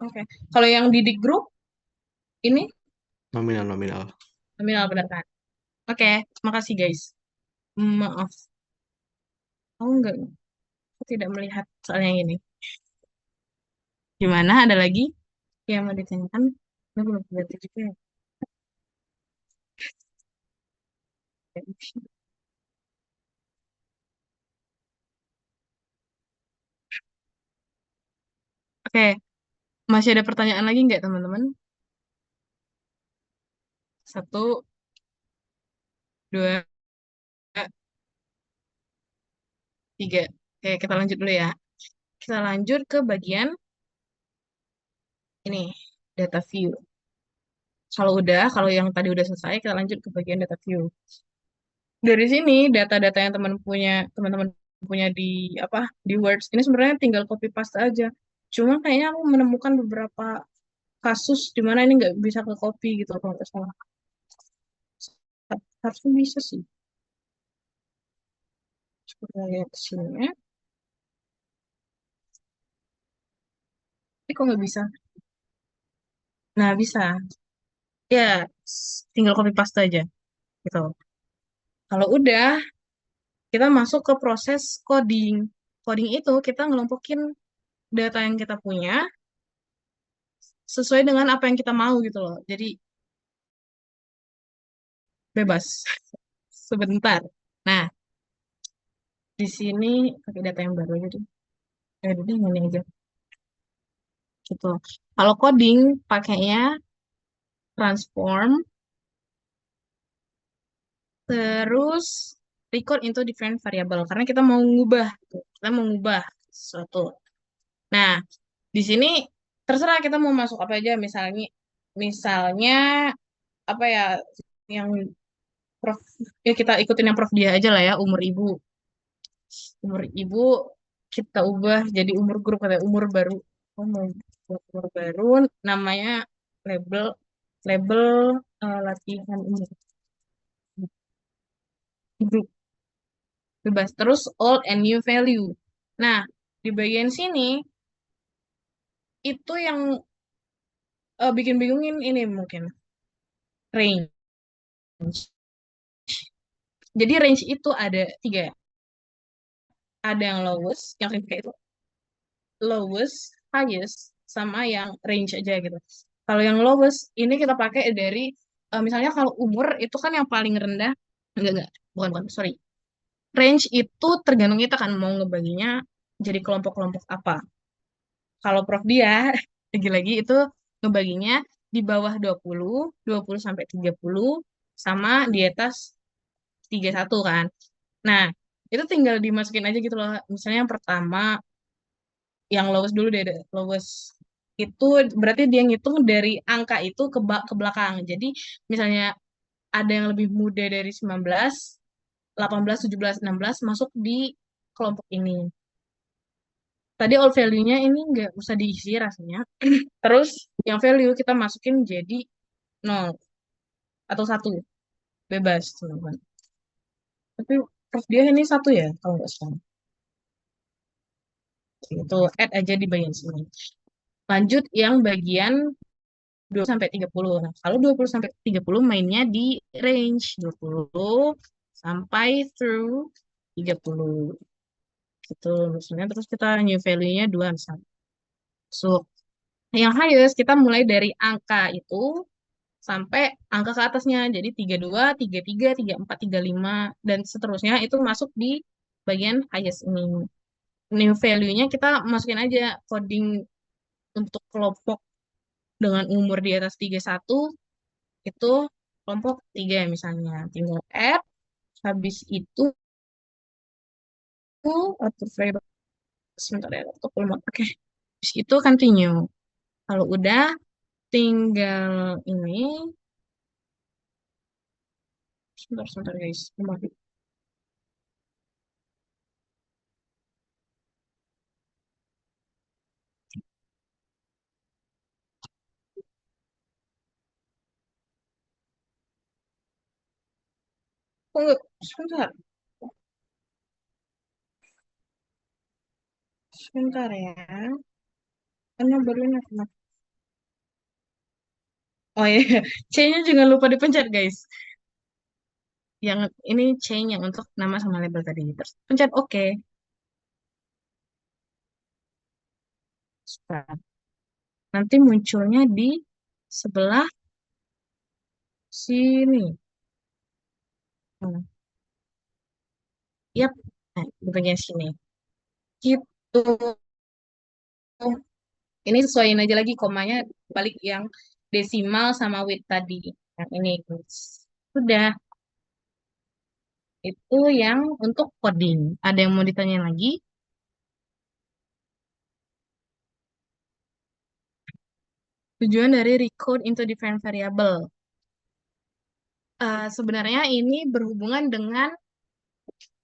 Oke. Kalau yang didik grup ini Nominal, nominal. nominal benar kan? Oke, makasih guys. Maaf, aku tidak melihat soalnya ini. Gimana? Ada lagi yang mau ditanyakan? Ini belum berarti juga ya. Oke, masih ada pertanyaan lagi nggak teman-teman? 1, 2, 3. Oke, kita lanjut dulu ya. Kita lanjut ke bagian ini, data view. Kalau yang tadi udah selesai, kita lanjut ke bagian data view. Dari sini data-data yang teman-teman punya di apa, di Words ini sebenarnya tinggal copy paste aja. Cuma kayaknya aku menemukan beberapa kasus di mana ini nggak bisa ke copy gitu kalau nggak salah. Harusnya bisa sih. Coba lihat sini. Tapi kok nggak bisa? Nah, bisa. Ya, tinggal copy paste aja gitu. Kalau udah, kita masuk ke proses coding. Coding itu kita ngelompokin data yang kita punya sesuai dengan apa yang kita mau gitu loh. Jadi bebas sebentar. Nah, di sini pakai data yang baru aja deh. Udah ini aja gitu. Kalau coding pakainya transform terus record into different variable karena kita mau ngubah gitu. Kita mau ngubah sesuatu. Nah, di sini terserah kita mau masuk apa aja misalnya misalnya apa ya yang Prof ya kita ikutin yang Prof dia aja lah ya umur ibu kita ubah jadi umur grup kayak umur baru umur umur baru namanya label label latihan umur grup bebas terus old and new value. Nah, di bagian sini itu yang bikin bingungin ini mungkin range. Jadi range itu ada tiga, ada yang lowest yang sering pakai itu lowest, highest, sama yang range aja gitu. Kalau yang lowest ini kita pakai dari misalnya kalau umur itu kan yang paling rendah, enggak, bukan, sorry. Range itu tergantung kita kan mau ngebaginya jadi kelompok-kelompok apa. Kalau Prof dia lagi-lagi itu ngebaginya di bawah 20 sampai 30 sama di atas 31 kan. Nah, itu tinggal dimasukin aja gitu loh. Misalnya yang pertama yang lowest dulu deh, lowest itu berarti dia ngitung dari angka itu ke belakang. Jadi misalnya ada yang lebih muda dari 19, 18, 17, 16 masuk di kelompok ini. Tadi all value-nya ini nggak usah diisi rasanya. Terus yang value kita masukin jadi 0 atau 1 bebas teman-teman. Tapi prof dia ini 1 ya kalau nggak salah. Itu add aja di bagian sini. Lanjut yang bagian 20 sampai 30. Nah, kalau 20 sampai 30 mainnya di range 20 sampai through 30 gitu. Misalnya terus kita new value-nya 2 misalnya. So, yang highest kita mulai dari angka itu sampai angka ke atasnya. Jadi 32, 33, 34, 35 dan seterusnya itu masuk di bagian highest ini. New value-nya kita masukin aja coding untuk kelompok dengan umur di atas 31 itu kelompok 3 misalnya. Tinggal add, habis itu atau variable sebentar ya, untuk kelompok. Oke. Habis itu continue. Kalau udah tinggal ini, sebentar guys. Oh, enggak, sebentar. Sebentar ya. Karena baru ini aku oh iya, C-nya juga lupa dipencet guys. Yang ini C yang untuk nama sama label tadi. Terus pencet OK. Start. Nanti munculnya di sebelah sini. Hmm. Yap, nah, di bagian sini. Gitu. Ini sesuaiin aja lagi komanya balik yang desimal sama with tadi. Yang ini guys. Sudah. Itu yang untuk coding. Ada yang mau ditanya lagi? Tujuan dari recode into different variable. Sebenarnya ini berhubungan dengan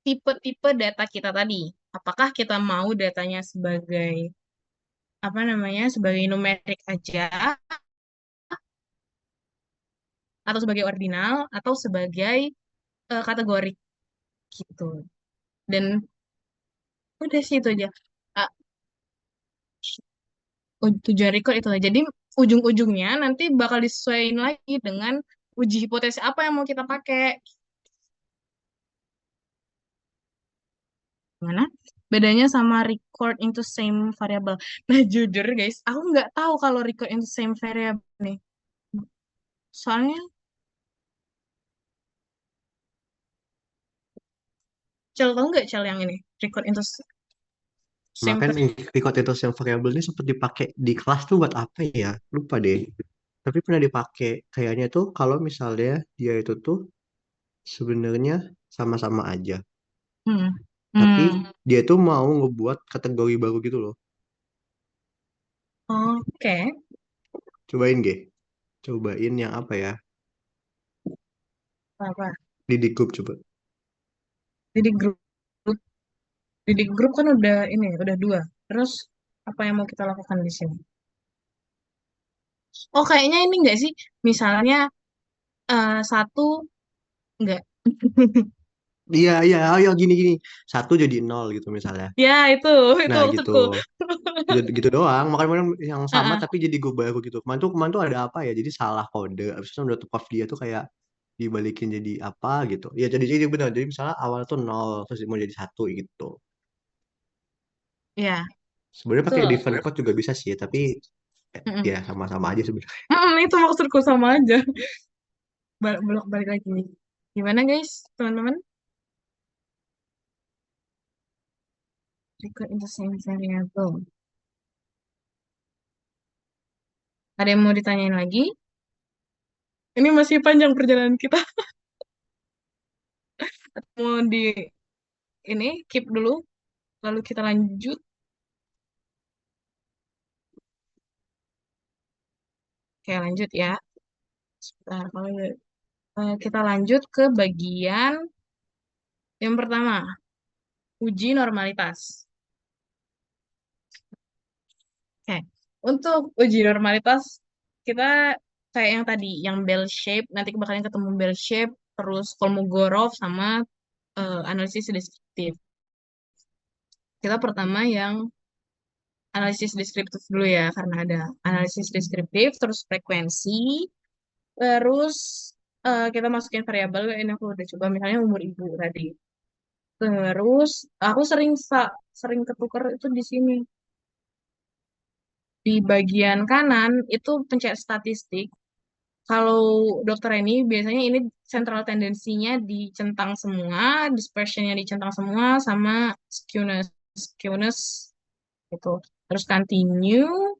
tipe-tipe data kita tadi. Apakah kita mau datanya sebagai apa namanya, sebagai numerik aja, atau sebagai ordinal, atau sebagai kategori gitu. Dan udah sih itu aja. Ah, tujuan record itu aja. Jadi ujung-ujungnya nanti bakal disesuaikan lagi dengan uji hipotesis apa yang mau kita pakai. Gimana? Bedanya sama record into same variable. Nah, jujur guys, aku nggak tahu kalau record into same variable nih. Soalnya, Cel tahu nggak Cel yang ini? Record into same Makan variable. record itu yang variable ini sempat dipakai di kelas tuh buat apa ya? Lupa deh. Tapi pernah dipakai kayaknya tuh kalau misalnya dia itu tuh sebenarnya sama-sama aja. Hmm. Tapi Hmm. dia tuh mau ngebuat kategori baru gitu loh. Oke. Cobain deh. Cobain yang apa ya? Apa? Di grup coba. Jadi grup, jadi grup kan udah ini, udah dua. Terus apa yang mau kita lakukan di sini? Oh, kayaknya ini enggak sih? Misalnya satu enggak. Iya, iya, ayo gini-gini. Satu jadi nol gitu misalnya. Ya, itu Nah gitu. maksudku. Gitu, gitu doang. Makanya yang sama Heeh. tapi jadi grup baru gitu. Kemarin tuh ada apa ya? Jadi salah kode. Abis itu udah top dia tuh kayak dibalikin jadi apa gitu. Ya jadi benar. Jadi misalnya awal tuh nol terus mau jadi satu gitu. Ya, Sebenarnya pakai betul. different code juga bisa sih, tapi Mm-mm. ya sama-sama aja sebenarnya. Itu maksudku sama aja. Belum balik lagi. Gimana guys, teman-teman? Record into same variable. Ada yang mau ditanyain lagi? Ini masih panjang perjalanan kita. Mau di ini keep dulu, lalu kita lanjut. Oke, lanjut ya. Sebentar, kalau kita lanjut ke bagian yang pertama, uji normalitas. Oke, untuk uji normalitas kita kayak yang tadi, yang bell shape, nanti bakalan ketemu bell shape, terus Kolmogorov sama analisis deskriptif. Kita pertama yang analisis deskriptif dulu ya, karena ada analisis deskriptif, terus frekuensi, terus kita masukin variabel, ini aku udah coba misalnya umur ibu tadi. Terus aku sering ketukar itu di sini. Di bagian kanan itu pencet statistik. Kalau dokter ini biasanya ini central tendensinya dicentang semua, dispersionnya dicentang semua, sama skewness, skewness gitu. Terus continue,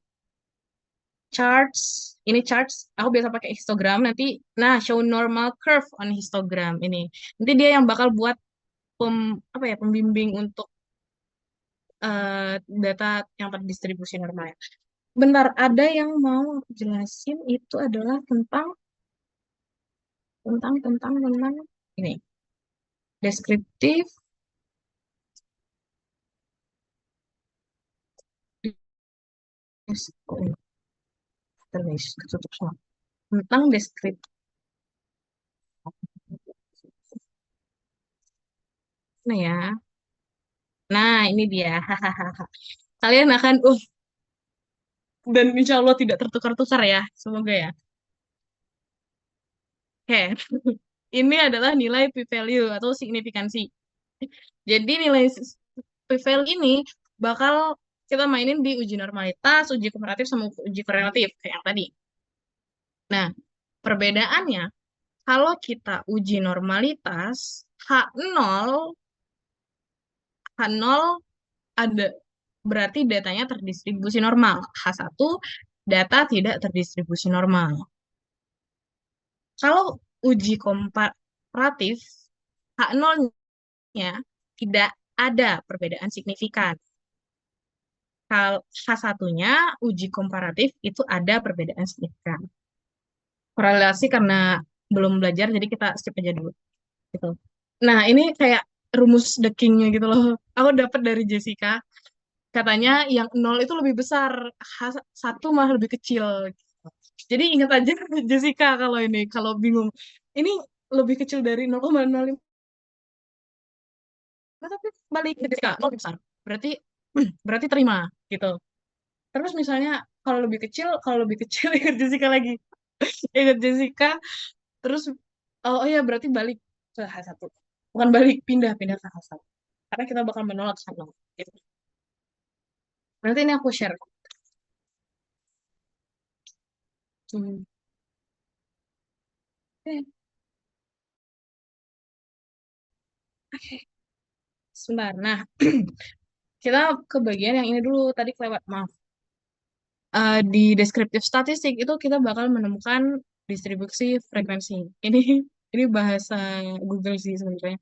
charts, ini charts, aku biasa pakai histogram nanti, nah show normal curve on histogram ini. Nanti dia yang bakal buat apa ya, pembimbing untuk data yang terdistribusi normal. Bentar, ada yang mau aku jelasin itu adalah tentang ini deskriptif. Oh, ini terus ketutup semua. Tentang deskriptif. Nah ya, nah ini dia. Hahaha. Kalian akan, dan insya Allah tidak tertukar-tukar ya, semoga ya. Oke, ini adalah nilai p-value atau signifikansi. Jadi nilai p-value ini bakal kita mainin di uji normalitas, uji komparatif, sama uji korelatif kayak yang tadi. Nah, perbedaannya kalau kita uji normalitas, H0, H0 ada berarti datanya terdistribusi normal. H1 data tidak terdistribusi normal. Kalau uji komparatif, H0-nya tidak ada perbedaan signifikan. Kalau H1-nya uji komparatif itu ada perbedaan signifikan. Korelasi karena belum belajar, jadi kita skip aja dulu. Gitu. Nah, ini kayak rumus the king-nya gitu loh. Aku dapat dari Jessica. Katanya yang nol itu lebih besar, satu malah lebih kecil. Jadi ingat aja Jessica kalau ini, kalau bingung. Ini lebih kecil dari 0,05, tapi balik ke Jessica lebih besar. Berarti berarti terima gitu. Terus misalnya kalau lebih kecil ingat Jessica lagi. Ingat Jessica, terus oh iya berarti balik ke H1. Bukan balik, pindah-pindah ke H1. Karena kita bakal menolak sama gitu. Berarti ini aku share. Hmm. Oke, oke. Sebentar. Nah, kita ke bagian yang ini dulu. Tadi kelewat, maaf. Di deskriptif statistik itu kita bakal menemukan distribusi frekuensi. Ini ini bahasa Google sih sebenarnya.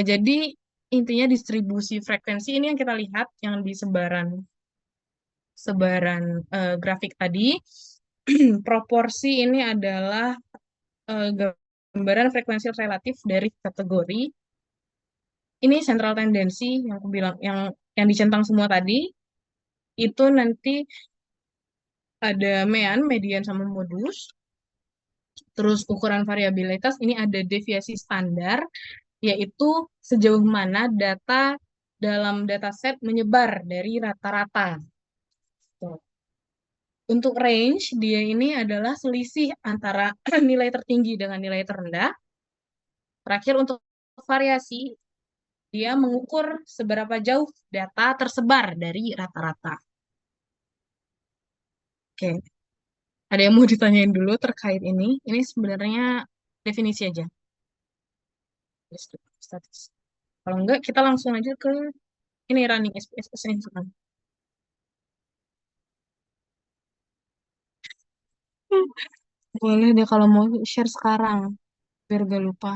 Jadi intinya distribusi frekuensi ini yang kita lihat yang di sebaran sebaran grafik tadi. Proporsi ini adalah eh, gambaran frekuensi relatif dari kategori. Ini central tendency yang aku bilang yang dicentang semua tadi itu nanti ada mean, median sama modus. Terus ukuran variabilitas ini ada deviasi standar, yaitu sejauh mana data dalam dataset menyebar dari rata-rata. Tuh. Untuk range, dia ini adalah selisih antara nilai tertinggi dengan nilai terendah. Terakhir untuk variasi, dia mengukur seberapa jauh data tersebar dari rata-rata. Oke, ada yang mau ditanyain dulu terkait ini? Ini sebenarnya definisi aja. Statis. Kalau enggak, kita langsung aja ke ini running SPSS ini sekarang. Boleh deh kalau mau share sekarang, biar gak lupa.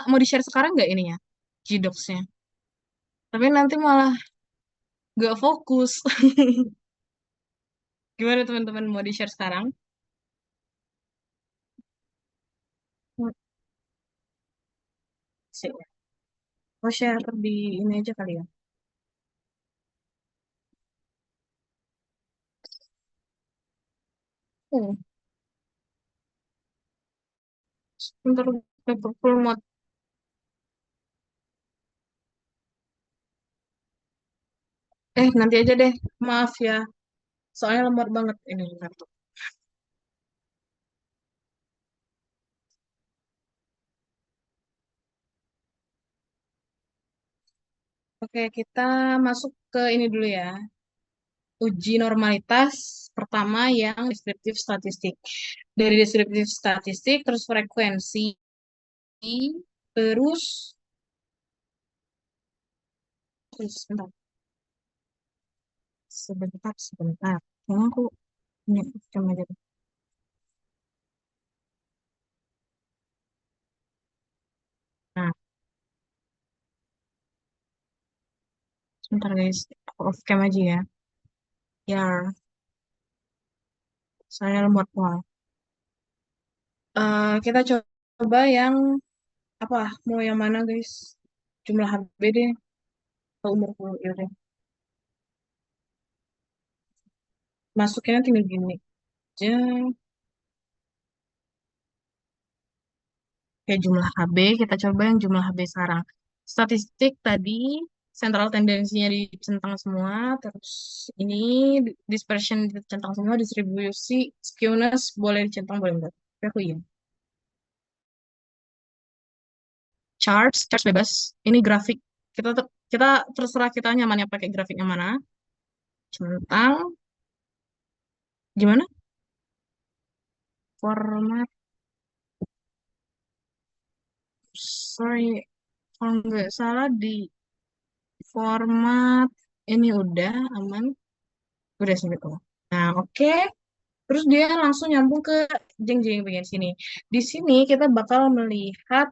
Mau di-share sekarang nggak ininya? Gdocs-nya. Tapi nanti malah gak fokus. Gimana teman-teman mau di-share sekarang? Sih. Mau share di ini aja kali ya. Oh, bentar, bentar, full mode. Nanti aja deh. Maaf ya. Soalnya lemot banget ini laptop. Oke, kita masuk ke ini dulu ya. Uji normalitas pertama yang deskriptif statistik. Dari deskriptif statistik, terus frekuensi, terus, sebentar, sebentar. Kayaknya aku ini cuma aja. Nah, sebentar guys, aku off cam aja ya. Ya, saya lemot banget. Kita coba yang apa? Mau yang mana guys? Jumlah HB deh, atau umurku ya udah. Masukinnya tinggal gini aja. Kayak jumlah HB, kita coba yang jumlah HB sekarang. Statistik tadi, central tendensinya dicentang semua, terus ini dispersion dicentang semua, distribusi, skewness boleh dicentang, boleh enggak. Tapi aku iya. Charts bebas. Ini grafik. Kita terserah kita nyamannya pakai grafik yang mana. Centang, gimana? Format, sorry, kalau nggak salah di format ini udah aman. Udah sih gitu. Nah, oke. Terus dia langsung nyambung ke jeng-jeng bagian sini. Di sini kita bakal melihat,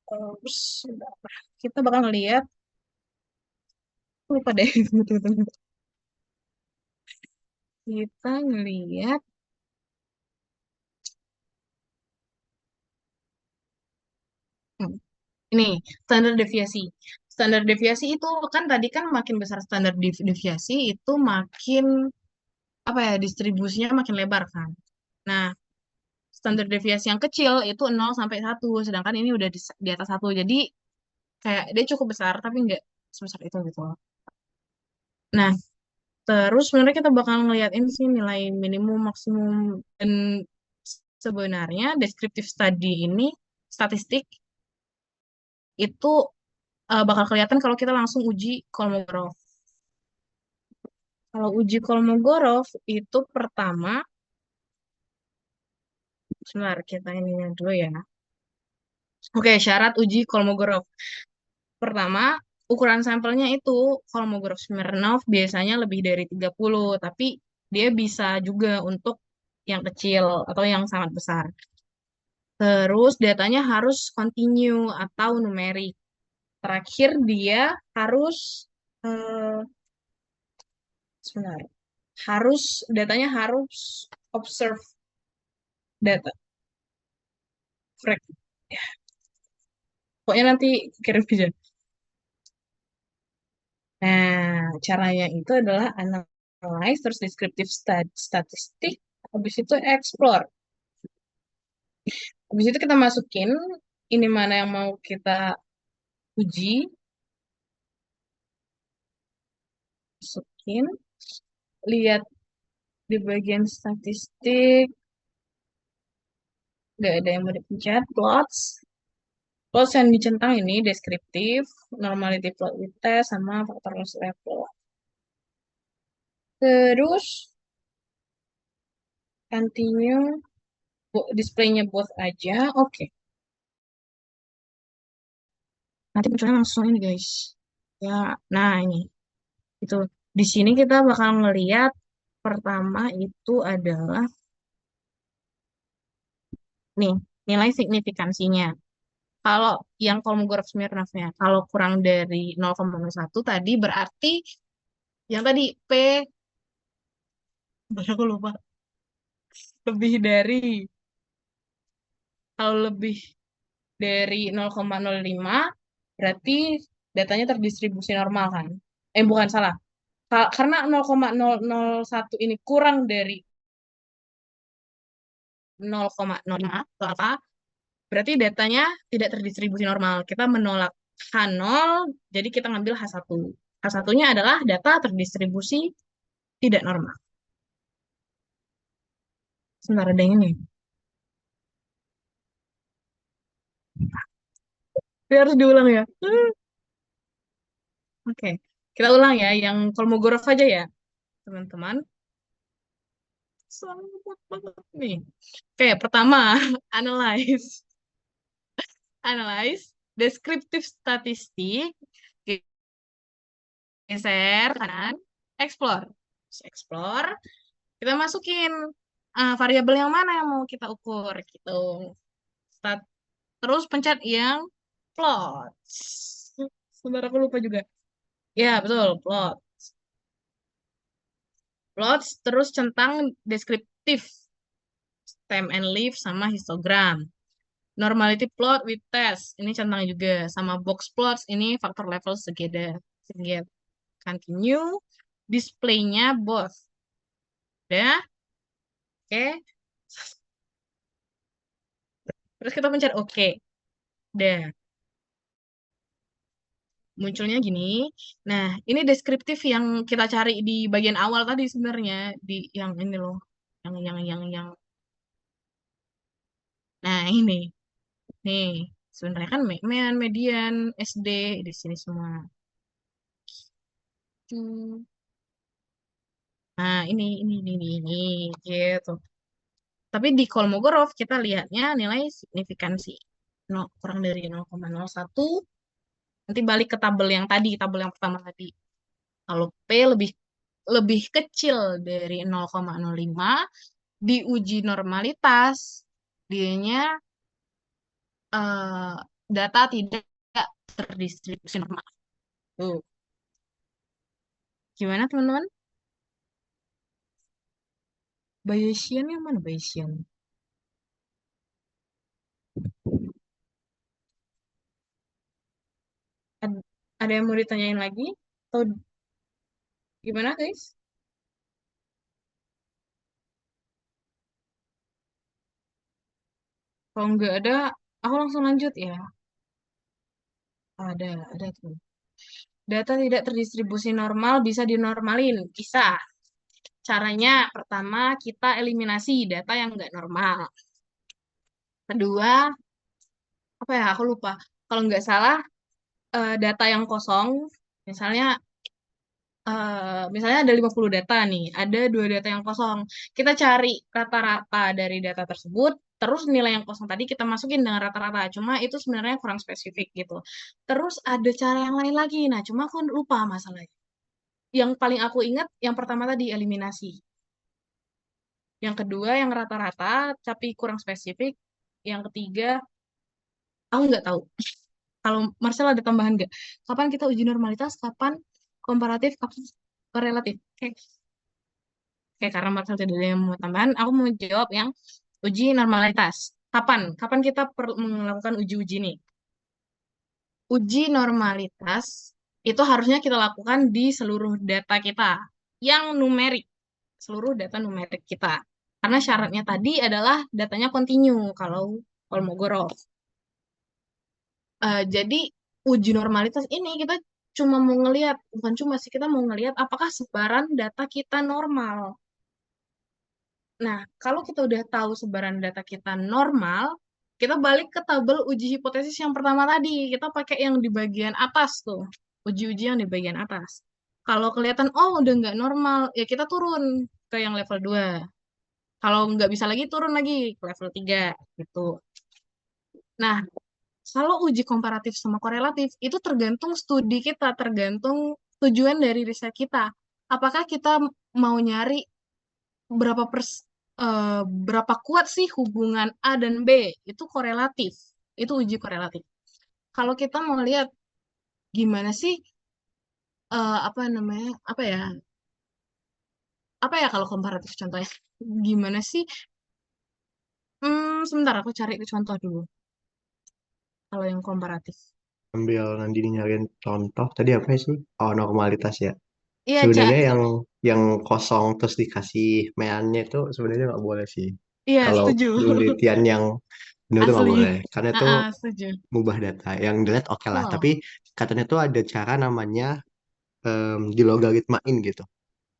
terus kita bakal melihat, lupa deh, tunggu, tunggu, tunggu. Kita ngelihat, hmm, ini standar deviasi. Standar deviasi itu kan tadi kan makin besar standar deviasi itu makin apa ya, distribusinya makin lebar kan. Nah, standar deviasi yang kecil itu 0 sampai 1, sedangkan ini udah di atas 1. Jadi kayak dia cukup besar tapi nggak sebesar itu gitu loh. Nah, terus sebenarnya kita bakal ngeliat ini sih nilai minimum, maksimum, dan sebenarnya descriptive study ini, statistik itu bakal kelihatan kalau kita langsung uji Kolmogorov. Kalau uji Kolmogorov itu pertama, sebentar kita ininya dulu ya. Oke, syarat uji Kolmogorov. Pertama, ukuran sampelnya itu Kolmogorov Smirnov biasanya lebih dari 30, tapi dia bisa juga untuk yang kecil atau yang sangat besar. Terus datanya harus continue atau numerik. Terakhir dia harus eh, sebentar, harus datanya harus observe data. Correct. Pokoknya nanti kirim aja. Nah, caranya itu adalah analyze, terus descriptive statistik, habis itu explore. Habis itu kita masukin ini mana yang mau kita uji, masukin, lihat di bagian statistik, nggak ada yang mau dipencet, plots. Plots yang dicentang ini deskriptif, normality plot with test, sama faktor loss level. Terus continue, displaynya both aja, oke. Nanti munculnya langsung ini guys. Ya, nah ini. Itu. Di sini kita bakal ngeliat pertama itu adalah nih, nilai signifikansinya. Kalau yang Kolmogorov Smirnovnya, kalau kurang dari 0,01 tadi berarti yang tadi P, aku lupa, lebih dari, kalau lebih dari 0,05 berarti datanya terdistribusi normal kan? Bukan salah. Karena 0,001 ini kurang dari 0,05 atau apa, berarti datanya tidak terdistribusi normal. Kita menolak H0, jadi kita ngambil H1. H1-nya adalah data terdistribusi tidak normal. Sebentar ada yang ini. Ini harus diulang ya. Oke, kita ulang ya. Yang Kolmogorov aja ya, teman-teman. Selamat banget nih. Oke, pertama, analyze. Analyze, deskriptif statistik, geser kanan, explore. Terus explore, kita masukin variabel yang mana yang mau kita ukur gitu. Stat- Terus pencet yang plots. Sebentar aku lupa juga. Ya, betul, plot. Plots terus centang deskriptif, stem and leaf sama histogram. Normality plot with test, ini centang juga sama box plots, ini faktor level together. Together. Continue, displaynya both. Udah, oke. Terus kita pencet oke. Udah, munculnya gini. Nah, ini deskriptif yang kita cari di bagian awal tadi sebenarnya, di yang ini loh. Yang nah ini. Nih, sebenarnya kan median, SD di sini semua. Hmm. Nah, ini, gitu. Tapi di Kolmogorov kita lihatnya nilai signifikansi. No, kurang dari 0,01. Nanti balik ke tabel yang tadi, tabel yang pertama tadi. Kalau P lebih lebih kecil dari 0,05, diuji normalitas, dianya eh, data tidak terdistribusi normal. Tuh. Gimana teman-teman? Bayesian yang mana Bayesian? Ad- Ada yang mau ditanyain lagi? Atau gimana guys? Kalau nggak ada, aku langsung lanjut ya. Ada tuh. Data tidak terdistribusi normal bisa dinormalin. Bisa. Caranya pertama kita eliminasi data yang nggak normal. Kedua, apa ya? Aku lupa. Kalau nggak salah, data yang kosong, misalnya misalnya ada 50 data nih, ada dua data yang kosong. Kita cari rata-rata dari data tersebut, terus nilai yang kosong tadi kita masukin dengan rata-rata. Cuma itu sebenarnya kurang spesifik gitu. Terus ada cara yang lain lagi. Nah, cuma aku lupa masalahnya. Yang paling aku ingat, yang pertama tadi eliminasi. Yang kedua yang rata-rata, tapi kurang spesifik. Yang ketiga, aku nggak tahu. Kalau Marcel ada tambahan nggak? Kapan kita uji normalitas, kapan komparatif, kapan korelatif? Oke. Oke, karena Marcel tidak ada yang mau tambahan, aku mau jawab yang uji normalitas. Kapan? Kapan kita perlu melakukan uji-uji nih? Uji normalitas itu harusnya kita lakukan di seluruh data kita yang numerik, seluruh data numerik kita. Karena syaratnya tadi adalah datanya kontinu kalau Kolmogorov. Jadi uji normalitas ini kita cuma mau ngelihat, bukan cuma sih, kita mau ngelihat apakah sebaran data kita normal. Nah, kalau kita udah tahu sebaran data kita normal, kita balik ke tabel uji hipotesis yang pertama tadi. Kita pakai yang di bagian atas tuh, uji-uji yang di bagian atas. Kalau kelihatan, oh udah nggak normal, ya kita turun ke yang level 2. Kalau nggak bisa lagi, turun lagi ke level 3 gitu. Nah, kalau uji komparatif sama korelatif, itu tergantung studi kita, tergantung tujuan dari riset kita. Apakah kita mau nyari berapa berapa kuat sih hubungan A dan B? Itu korelatif. Itu uji korelatif. Kalau kita mau lihat gimana sih apa namanya? Apa ya kalau komparatif contohnya? Gimana sih? Sebentar aku cari contoh dulu. Kalau yang komparatif. Ambil nanti nyariin contoh tadi apa sih? Oh, normalitas ya. Iya, Sebenarnya Cak. yang kosong terus dikasih meannya itu sebenarnya nggak boleh sih. Iya, Kalau setuju. penelitian yang benar itu nggak Asli. boleh, karena itu Setuju. mengubah data. Yang delete oke lah, Oh. tapi katanya tuh ada cara namanya di logaritmain gitu.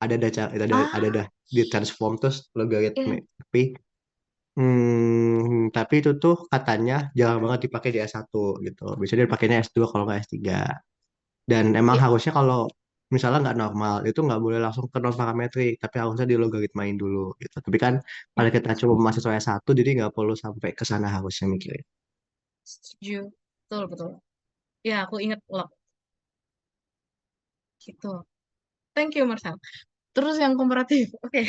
Ada Ah, dah di transform terus logaritma. iya. Tapi itu tuh katanya jarang banget dipakai di S1 gitu. Biasanya dipakainya S2 kalau nggak S3. Dan emang Iya. harusnya kalau misalnya nggak normal, itu nggak boleh langsung ke non parametrik, tapi harusnya di logaritmain dulu gitu. Tapi kan kalau kita cuma mahasiswa S1, jadi nggak perlu sampai ke sana harusnya mikirin. Setuju. Betul, betul. Ya, aku inget loh. Gitu. Thank you, Marcel. Terus yang komparatif. Oke.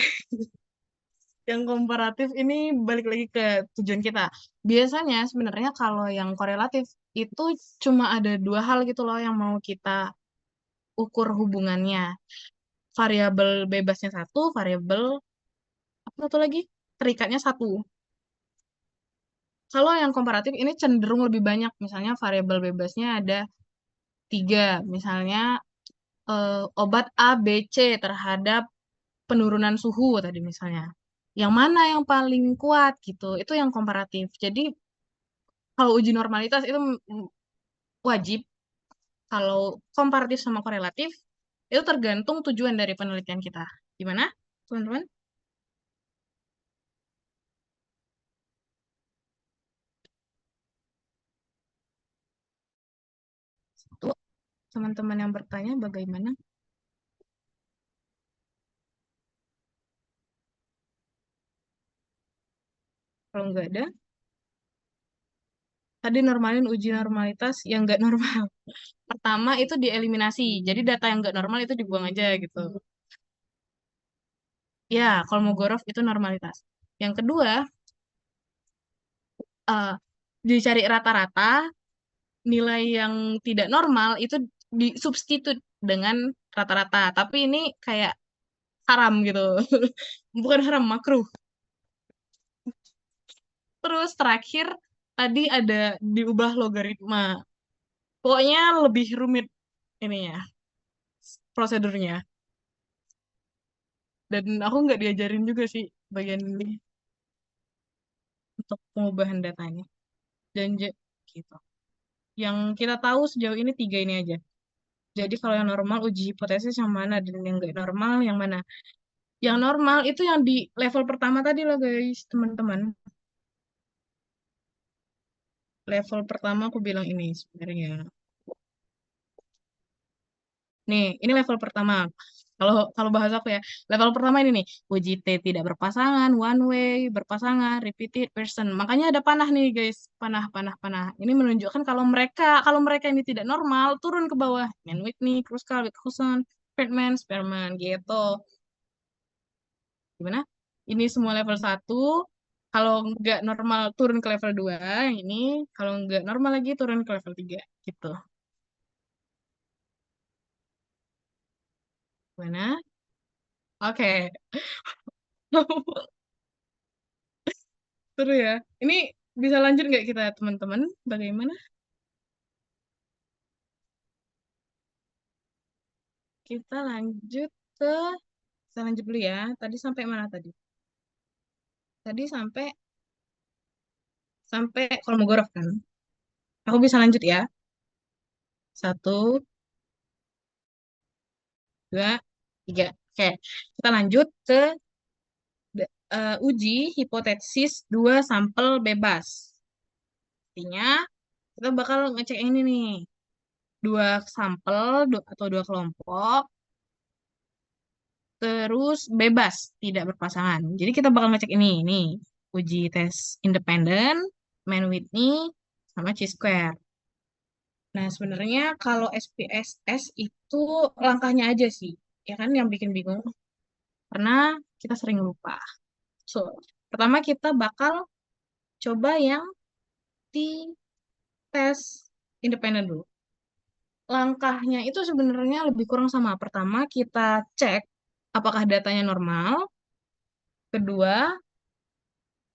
Yang komparatif ini balik lagi ke tujuan kita. Biasanya sebenarnya kalau yang korelatif itu cuma ada dua hal gitu loh yang mau kita ukur hubungannya. Variabel bebasnya satu, variabel apa satu lagi? Terikatnya satu. Kalau yang komparatif ini cenderung lebih banyak. Misalnya variabel bebasnya ada tiga. Misalnya obat A, B, C terhadap penurunan suhu tadi misalnya. Yang mana yang paling kuat gitu. Itu yang komparatif. Jadi kalau uji normalitas itu wajib. Kalau komparatif sama korelatif itu tergantung tujuan dari penelitian kita. Gimana, teman-teman? Satu, teman-teman yang bertanya bagaimana? Kalau nggak ada, tadi normalin uji normalitas yang nggak normal. Pertama itu dieliminasi. Jadi data yang nggak normal itu dibuang aja gitu. Ya, Kolmogorov itu normalitas. Yang kedua, eh, dicari rata-rata, nilai yang tidak normal itu disubstitut dengan rata-rata. Tapi ini kayak haram gitu. Bukan haram, makruh. Terus terakhir, tadi ada diubah logaritma. Pokoknya lebih rumit ini ya, prosedurnya. Dan aku nggak diajarin juga sih bagian ini. untuk pengubahan datanya. Dan gitu. Yang kita tahu sejauh ini tiga ini aja. Jadi kalau yang normal uji hipotesis yang mana dan yang nggak normal yang mana? Yang normal itu yang di level pertama tadi loh guys, teman-teman. Level pertama aku bilang ini sebenarnya. Nih, ini level pertama. Kalau kalau bahasa aku ya, level pertama ini nih, uji T tidak berpasangan, one way, berpasangan, repeated person. Makanya ada panah nih guys, panah, panah, panah. Ini menunjukkan kalau mereka ini tidak normal, turun ke bawah. Man Whitney, Kruskal, Witthusen, Friedman, Spearman, gitu. Gimana? Ini semua level satu. Kalau nggak normal turun ke level 2 yang ini. Kalau nggak normal lagi turun ke level 3 gitu. Gimana? Oke. Seru ya. Ini bisa lanjut nggak kita teman-teman? Bagaimana? Kita lanjut ke, kita lanjut dulu ya. Tadi sampai mana tadi? Tadi sampai sampai Kolmogorov kan. Aku bisa lanjut ya. Satu, dua, tiga. Oke, kita lanjut ke uji hipotesis dua sampel bebas. Artinya kita bakal ngecek ini nih. Dua sampel atau dua kelompok terus bebas, tidak berpasangan. Jadi kita bakal ngecek ini uji tes independen, Man Whitney, sama Chi-square. Nah, sebenarnya kalau SPSS itu langkahnya aja sih, ya kan yang bikin bingung, karena kita sering lupa. So, pertama kita bakal coba yang di tes independen dulu. Langkahnya itu sebenarnya lebih kurang sama. Pertama, kita cek apakah datanya normal. Kedua,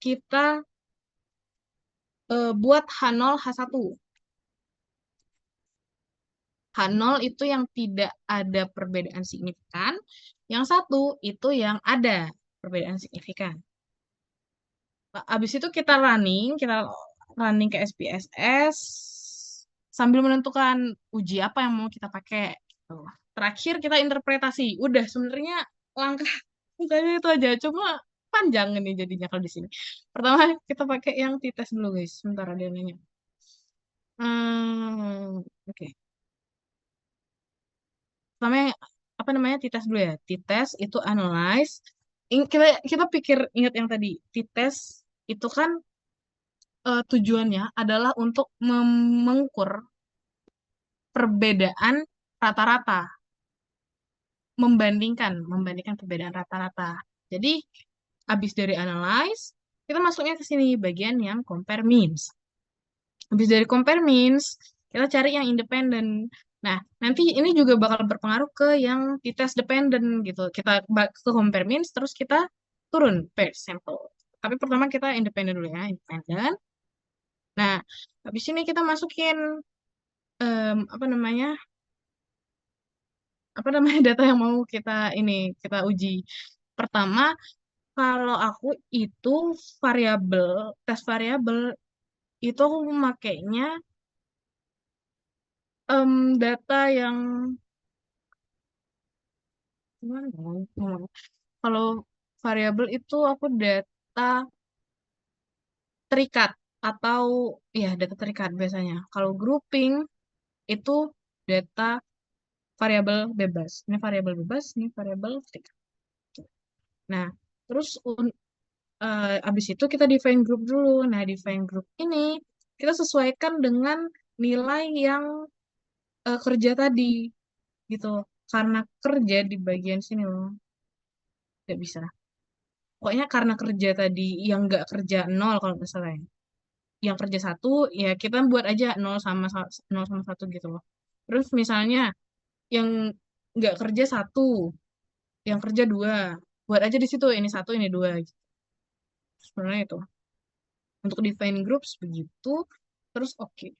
kita buat H0, H1. H0 itu yang tidak ada perbedaan signifikan. Yang satu itu yang ada perbedaan signifikan. Habis itu kita running ke SPSS sambil menentukan uji apa yang mau kita pakai. Gitu. Terakhir kita interpretasi. Udah sebenarnya langkah langkahnya itu aja. Cuma panjang ini jadinya kalau di sini. Pertama kita pakai yang t-test dulu guys. Sebentar ada yang nanya. Oke. Namanya apa namanya t-test dulu ya. T-test itu analyze. Kita kita ingat yang tadi t-test itu kan tujuannya adalah untuk mengukur perbedaan rata-rata, membandingkan perbedaan rata-rata. Jadi habis dari analyze, kita masuknya ke sini bagian yang compare means. Habis dari compare means, kita cari yang independen. Nah, nanti ini juga bakal berpengaruh ke yang t-test dependent gitu. Kita ke compare means, terus kita turun per sampel. Tapi pertama kita independen dulu ya, independen. Nah, habis ini kita masukin apa namanya data yang mau kita uji. Pertama, kalau aku itu variabel tes variabel itu aku memakainya data yang gimana ya ngomongnya? Kalau variabel itu aku data terikat atau ya data terikat biasanya. Kalau grouping itu data variabel bebas. Ini variabel bebas, ini variabel terikat. Nah, terus abis itu kita define group dulu. Nah, define group ini kita sesuaikan dengan nilai yang kerja tadi gitu. Karena kerja di bagian sini loh, nggak bisa. Pokoknya karena kerja tadi yang nggak kerja nol kalau nggak salah ya. Yang kerja satu ya kita buat aja nol sama satu gitu loh. Terus misalnya yang nggak kerja satu, yang kerja dua, buat aja di situ ini satu ini dua. Gitu. Sebenarnya itu. Untuk define groups begitu, terus oke.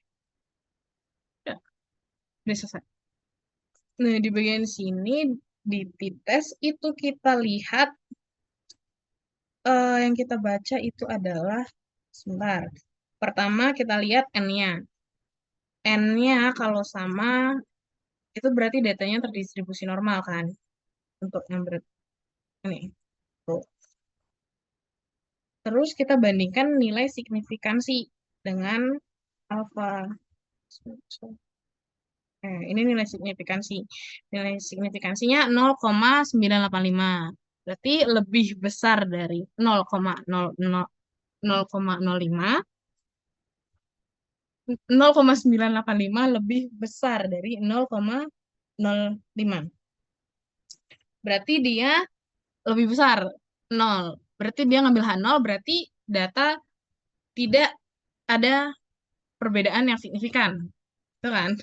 Ya, udah selesai. Nah, di bagian sini di t-test itu kita lihat yang kita baca itu adalah Sebentar. Pertama kita lihat N-nya. N-nya kalau sama, itu berarti datanya terdistribusi normal kan? Untuk yang ini. Tuh. Terus kita bandingkan nilai signifikansi dengan alfa. Ini nilai signifikansi. Nilai signifikansinya 0,985. Berarti lebih besar dari 0,005. 0,985 lebih besar dari 0,05. Berarti dia lebih besar 0. Berarti dia ngambil H0, berarti data tidak ada perbedaan yang signifikan. Itu kan?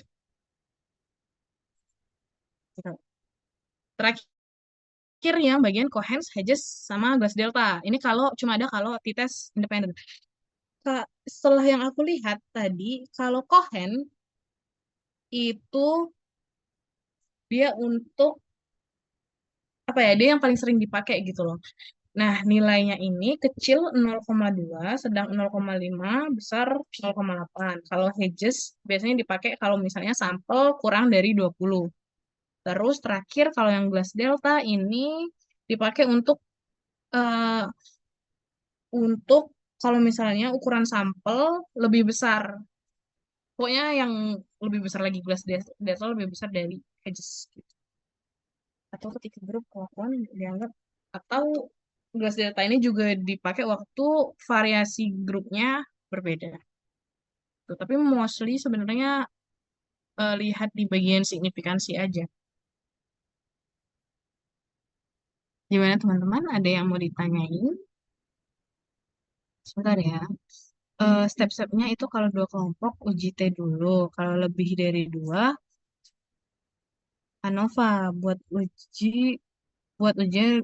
Terakhir yang bagian Cohen's, Hedges, sama Glass Delta. Ini cuma ada kalau t-test independen. Setelah yang aku lihat tadi, kalau Cohen itu dia untuk apa ya? Dia yang paling sering dipakai gitu loh. Nah, nilainya ini kecil 0,2, sedang 0,5, besar 0,8. Kalau Hedges biasanya dipakai kalau misalnya sampel kurang dari 20. Terus terakhir kalau yang Glass Delta ini dipakai eh, untuk kalau misalnya ukuran sampel lebih besar. Pokoknya yang lebih besar lagi Glass Delta lebih besar dari Hedges gitu. Atau ketika grup kelakuan dianggap, atau gelas delta ini juga dipakai waktu variasi grupnya berbeda. Tuh, tapi mostly sebenarnya lihat di bagian signifikansi aja. Gimana teman-teman? Ada yang mau ditanyain? Sebentar ya. Step-stepnya itu kalau dua kelompok uji T dulu. Kalau lebih dari dua, ANOVA buat uji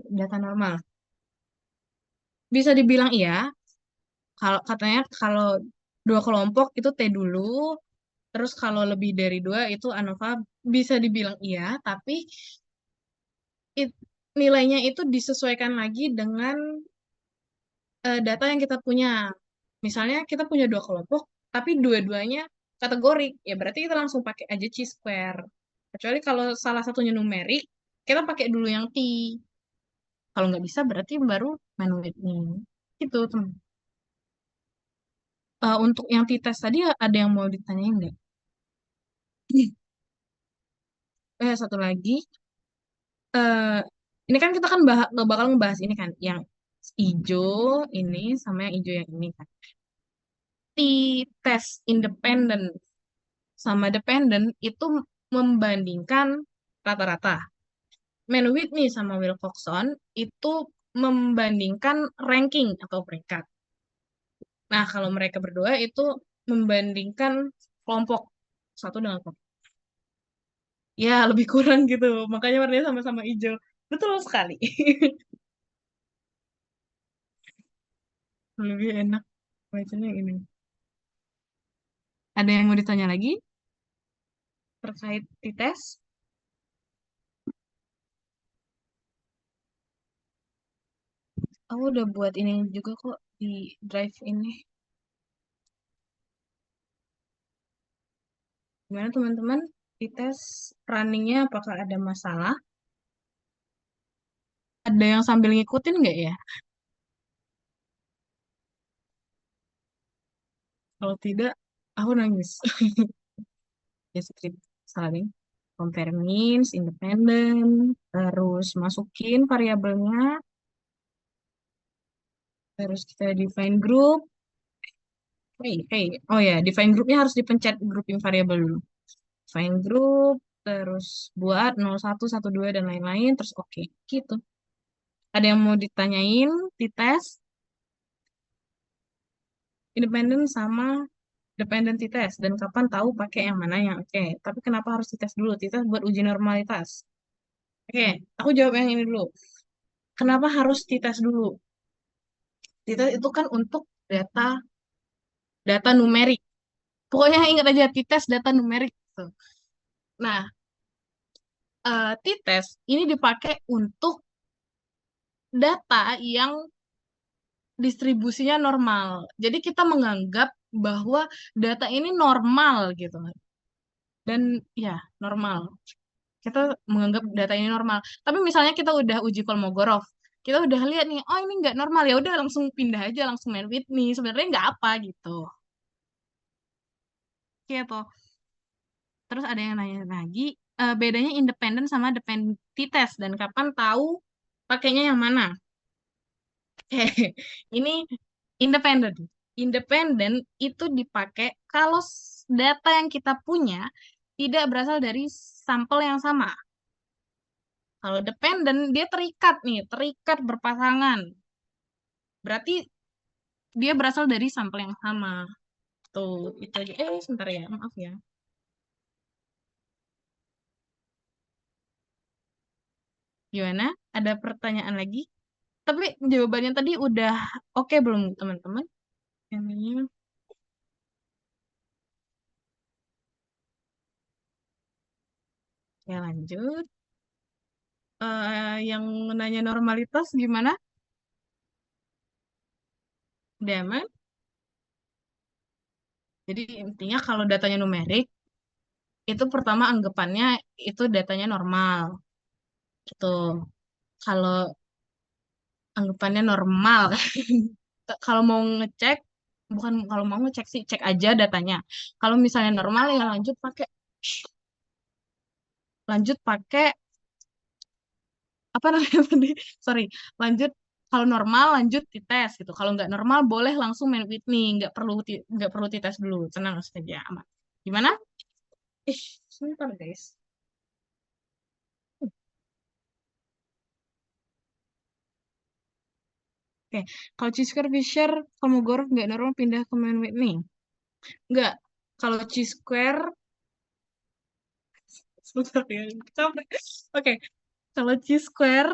data normal. Bisa dibilang iya. Kalau katanya kalau dua kelompok itu T dulu, terus kalau lebih dari dua itu ANOVA bisa dibilang iya, tapi it- nilainya itu disesuaikan lagi dengan data yang kita punya. Misalnya kita punya dua kelompok, tapi dua-duanya kategorik, ya berarti kita langsung pakai aja chi-square. Kecuali kalau salah satunya numerik, kita pakai dulu yang T. Kalau nggak bisa berarti baru main with me. Gitu, teman. Untuk yang t-test tadi ada yang mau ditanyain nggak? Satu lagi. eh ini kan kita kan nggak bakal ngebahas ini kan, yang hijau ini sama yang hijau yang ini kan. T-test independen sama dependen itu membandingkan rata-rata. Man Whitney sama Wilcoxon itu membandingkan ranking atau peringkat. Nah, kalau mereka berdua itu membandingkan kelompok satu dengan kelompok. Ya, lebih kurang gitu. Makanya warnanya sama-sama hijau. Betul sekali. Lebih enak bacanya ini. Ada yang mau ditanya lagi terkait tes? Aku udah buat ini juga kok di drive ini. Gimana teman-teman? Di tes runningnya apakah ada masalah? Ada yang sambil ngikutin nggak ya? Kalau tidak, aku nangis. Ya, script saling. Compare means, independent, terus masukin variabelnya, terus kita define group. Oh ya, define groupnya harus dipencet grouping variabel dulu. Define group, terus buat 01, 12, dan lain-lain, terus oke. Gitu. Ada yang mau ditanyain, dites, independen sama dependent test, dan kapan tahu pakai yang mana yang oke. Tapi kenapa harus dites dulu? Dites buat uji normalitas. Oke, aku jawab yang ini dulu. Kenapa harus dites dulu? Dites itu kan untuk data data numerik. Pokoknya ingat aja t-test data numerik. Gitu. Nah, t-test ini dipakai untuk data yang distribusinya normal. Jadi kita menganggap bahwa data ini normal gitu. Dan ya, normal. Kita menganggap data ini normal. Tapi misalnya kita udah uji Kolmogorov, kita udah lihat nih, oh ini nggak normal, ya udah langsung pindah aja, langsung main with me. Sebenarnya nggak apa gitu. Gitu. Terus ada yang nanya lagi, bedanya independen sama dependency test dan kapan tahu pakainya yang mana? Ini independen. Independen itu dipakai kalau data yang kita punya tidak berasal dari sampel yang sama. Kalau dependen, dia terikat nih, terikat berpasangan. Berarti dia berasal dari sampel yang sama. Tuh, itu aja. Sebentar ya, maaf ya. Gimana? Ada pertanyaan lagi? Tapi jawabannya tadi udah oke belum, teman-teman? Ini, ya lanjut. Yang nanya normalitas gimana? Udah aman? Jadi intinya kalau datanya numerik, itu pertama anggapannya itu datanya normal. Gitu. Kalau anggapannya normal. Kalau mau ngecek, bukan kalau mau ngecek sih, cek aja datanya. Kalau misalnya normal ya lanjut pakai apa namanya tadi? Sorry, lanjut kalau normal lanjut dites gitu. Kalau nggak normal boleh langsung main with me, nggak perlu dites dulu. Tenang saja, aman. Gimana? Ih, sebentar guys. Oke, kalau Chisker Fisher, kalau Gorov nggak normal pindah ke main with me. Nggak. Kalau Square, sebentar ya, capek. Oke, kalau Square,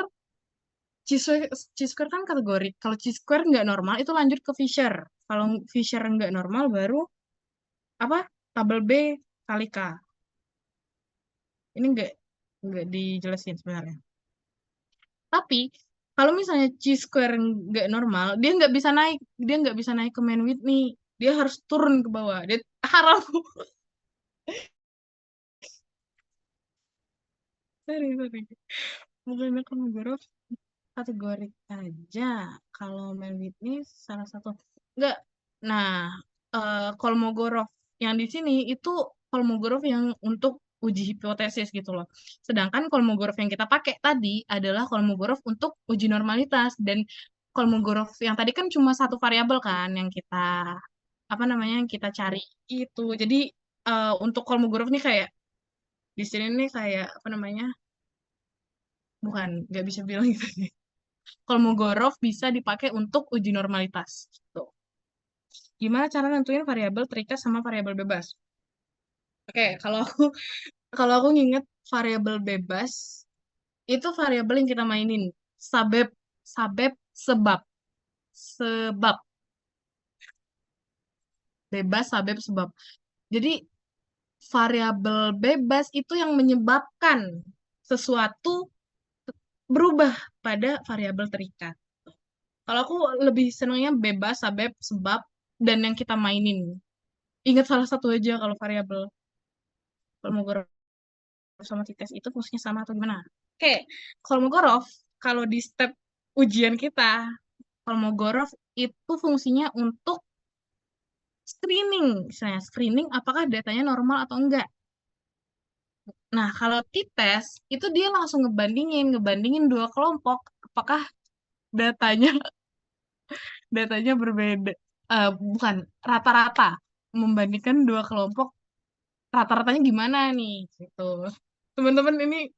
Square kan kategori. Kalau Square nggak normal itu lanjut ke Fisher. Kalau Fisher nggak normal baru apa? Tabel B kali K. Ini nggak dijelasin sebenarnya. Tapi kalau misalnya Square nggak normal, dia nggak bisa naik ke main with me. Dia harus turun ke bawah. Dia haram. Sorry, sorry. Bukan aku kategori aja. Kalau main Whitney salah satu enggak. Nah, Kolmogorov yang di sini itu Kolmogorov yang untuk uji hipotesis gitu loh. Sedangkan Kolmogorov yang kita pakai tadi adalah Kolmogorov untuk uji normalitas dan Kolmogorov yang tadi kan cuma satu variabel kan yang kita apa namanya yang kita cari itu. Jadi untuk Kolmogorov nih kayak di sini nih kayak apa namanya? Bukan, nggak bisa bilang gitu. Kolmogorov bisa dipakai untuk uji normalitas. Gitu. Gimana cara nentuin variabel terikat sama variabel bebas? Oke, kalau aku nginget variabel bebas itu variabel yang kita mainin. Sabab, sabab, sebab, sebab, bebas, sabab, sebab. Jadi variabel bebas itu yang menyebabkan sesuatu berubah pada variabel terikat. Kalau aku lebih senangnya bebas, sabab, sebab, dan yang kita mainin. Ingat salah satu aja kalau variabel. Kolmogorov sama Tites itu fungsinya sama atau gimana? Oke, Kolmogorov kalau di step ujian kita, Kolmogorov itu fungsinya untuk screening, misalnya screening apakah datanya normal atau enggak. Nah, kalau Tites itu dia langsung ngebandingin dua kelompok, apakah datanya datanya berbeda, bukan rata-rata, membandingkan dua kelompok rata-ratanya gimana nih, gitu. Teman-teman ini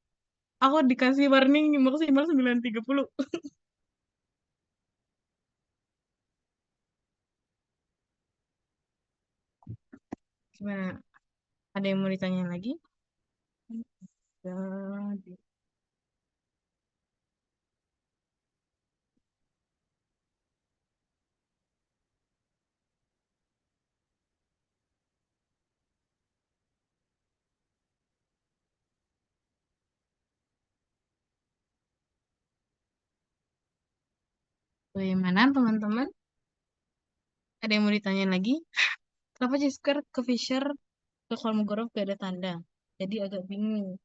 aku dikasih warning maksimal 9:30. Gimana? Ada yang mau ditanya lagi? Ya, bagaimana teman-teman? Ada yang mau ditanyain lagi? Kenapa Jisker ke Fisher ke Kolmogorov gak ada tanda? Jadi agak bingung.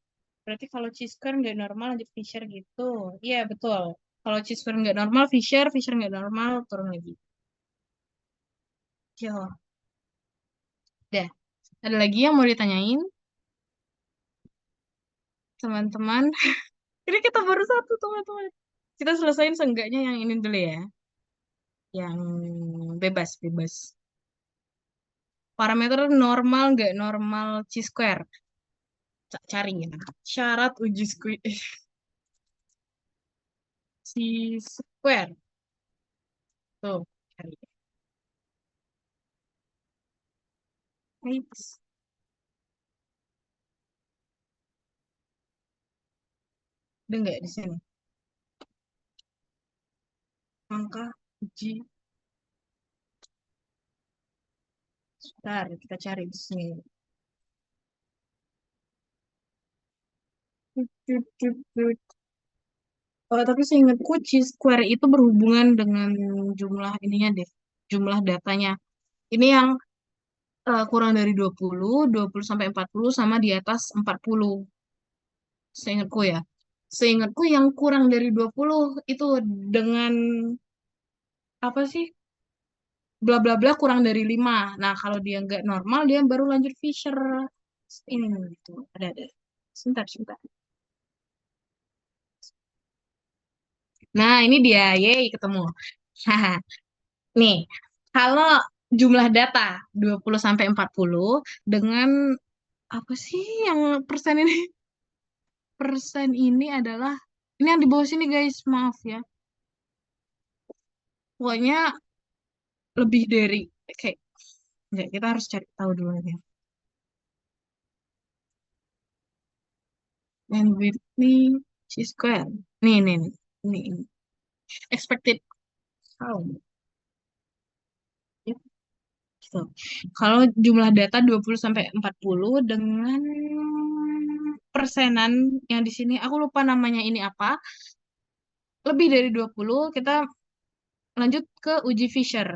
Berarti kalau Jisker nggak normal lanjut Fisher gitu. Iya, betul. Kalau Jisker nggak normal, Fisher nggak normal, turun lagi. Ya, udah. Ada lagi yang mau ditanyain, teman-teman? Ini kita baru satu, teman-teman. Kita selesain seenggaknya yang ini dulu ya. Yang bebas. Parameter normal nggak normal chi-square. Cari ya. Syarat uji chi-square. Tuh, cari. Eits. Udah nggak di sini? Angka uji. Sebentar, kita cari di sini. Oh, tapi seingatku chi-square itu berhubungan dengan jumlah ininya deh. Jumlah datanya. Ini yang kurang dari 20 sampai 40 sama di atas 40. Seingatku ya. Seingatku yang kurang dari 20 itu dengan apa sih? Bla bla bla kurang dari 5. Nah, kalau dia nggak normal dia baru lanjut Fisher. Ini gitu. Ada. Sebentar. Nah, ini dia. Yeay, ketemu. Haha. Nih, kalau jumlah data 20 sampai 40 dengan apa sih yang persen ini? Persen ini adalah ini yang di bawah sini guys, maaf ya. Pokoknya lebih dari kayak enggak, kita harus cari tahu dulu ya. And with me chi square. Nih. Ini. Expected count. Ya, gitu. Kalau jumlah data 20 sampai 40 dengan persenan yang di sini aku lupa namanya ini apa. Lebih dari 20 kita lanjut ke uji Fisher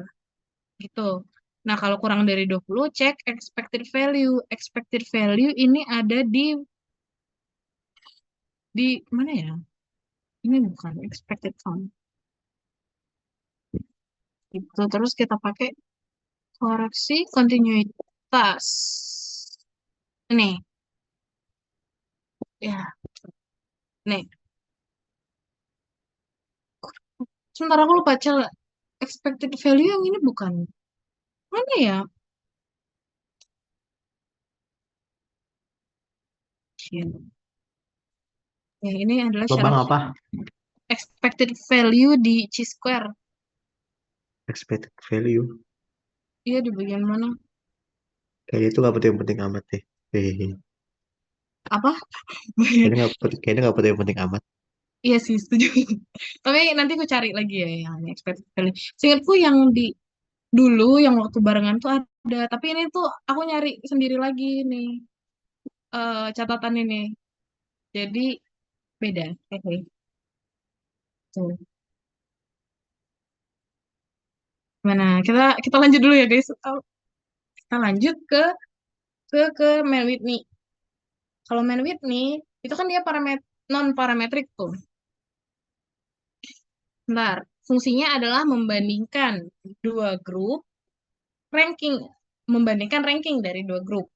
gitu. Nah, kalau kurang dari 20 cek expected value. Expected value ini ada di mana ya? Ini bukan expected count. Gitu. Terus kita pakai koreksi kontinuitas. Nih, ya, nih. Sementara aku lupa cel expected value yang ini bukan. Mana ya? Ya, ya, ini adalah Lubang syarat apa? expected value di chi-square. Expected value. Iya, di bagian mana? Kayaknya itu nggak penting-penting amat deh. Hehehe. Apa? Kayaknya nggak penting-penting amat. Iya sih, setuju. Tapi nanti aku cari lagi ya yang expected value. Seingatku yang di dulu yang waktu barengan tuh ada, tapi ini tuh aku nyari sendiri lagi nih catatan ini. Jadi beda. Oke. Tuh. Mana? Kita lanjut dulu ya guys. Kita lanjut ke Man Whitney. Kalau Man Whitney itu kan dia non parametrik tuh. Bentar. Fungsinya adalah membandingkan dua grup ranking, membandingkan ranking dari dua grup.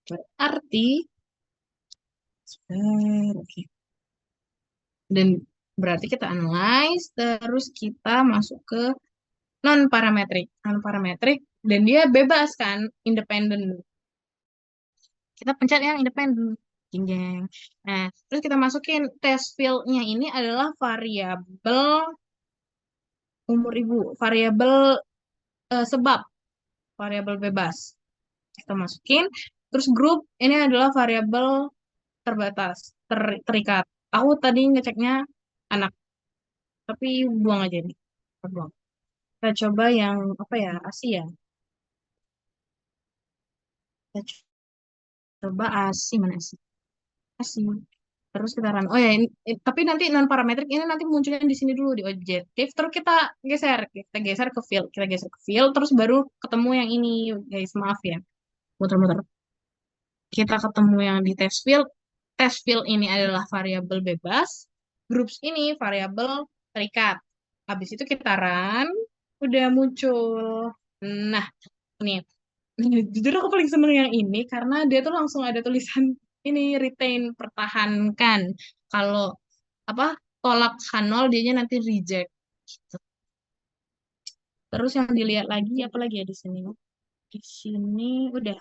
Berarti, oke. Dan berarti kita analyze, terus kita masuk ke non-parametrik. Non-parametrik, dan dia bebas kan, independen. Kita pencet yang independen. Jeng, jeng. Nah, terus kita masukin test field-nya ini adalah variabel umur ibu, variabel sebab, variabel bebas. Kita masukin, terus grup ini adalah variabel terbatas, terikat. Aku tadi ngeceknya anak, tapi buang aja nih. Kita buang. Kita coba yang apa ya, Asia. Kita coba ASI mana sih? ASI. Terus kita run. Oh ya, tapi nanti non parametrik ini nanti munculnya di sini dulu di objektif. Terus kita geser ke field, kita geser ke field, terus baru ketemu yang ini, guys. Maaf ya, muter-muter. Kita ketemu yang di test field. Test field ini adalah variabel bebas. Groups ini variabel terikat. Habis itu kita run, udah muncul. Nah, ini. Jujur aku paling seneng yang ini karena dia tuh langsung ada tulisan ini retain, pertahankan. Kalau apa tolak H0 dianya nanti reject. Gitu. Terus yang dilihat lagi apa lagi ya di sini? Di sini udah.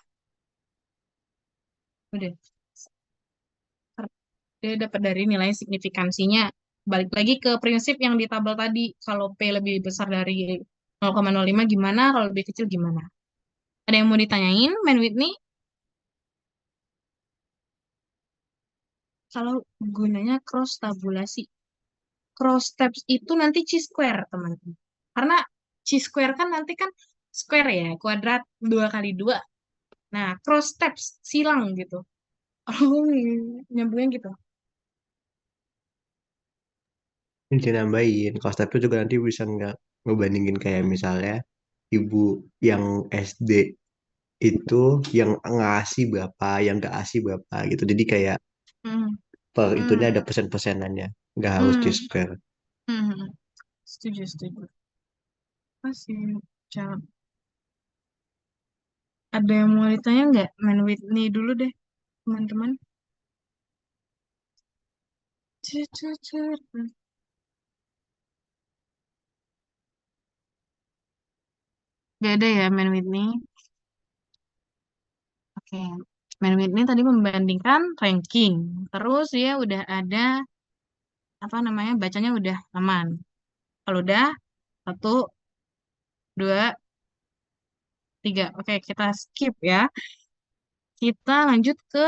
Dia dapat dari nilai signifikansinya. Balik lagi ke prinsip yang di tabel tadi. Kalau P lebih besar dari 0,05 gimana, kalau lebih kecil gimana? Ada yang mau ditanyain, Man Whitney? Kalau gunanya cross tabulasi. Cross tabs itu nanti chi-square, teman-teman. Karena chi-square kan nanti kan square ya, kuadrat 2 kali 2. Nah, cross tabs, silang gitu. Oh, nyambungnya gitu. Ini nambahin. Kalau step itu juga nanti bisa nggak ngebandingin kayak misalnya ibu yang SD itu yang ngasih berapa, yang nggak ngasih berapa gitu. Jadi kayak Hmm, per itunya hmm, ada persen-persenannya. Nggak harus di hmm, square. hmm. Setuju, setuju. Masih jawab. Ada yang mau ditanya nggak? Man Whitney dulu deh, teman-teman. Cut, cut, cut. Gak ada ya Man Whitney. Oke. Man Whitney tadi membandingkan ranking. Terus dia udah ada, apa namanya, bacanya udah aman. Kalau udah, satu, dua, tiga. Oke, kita skip ya. Kita lanjut ke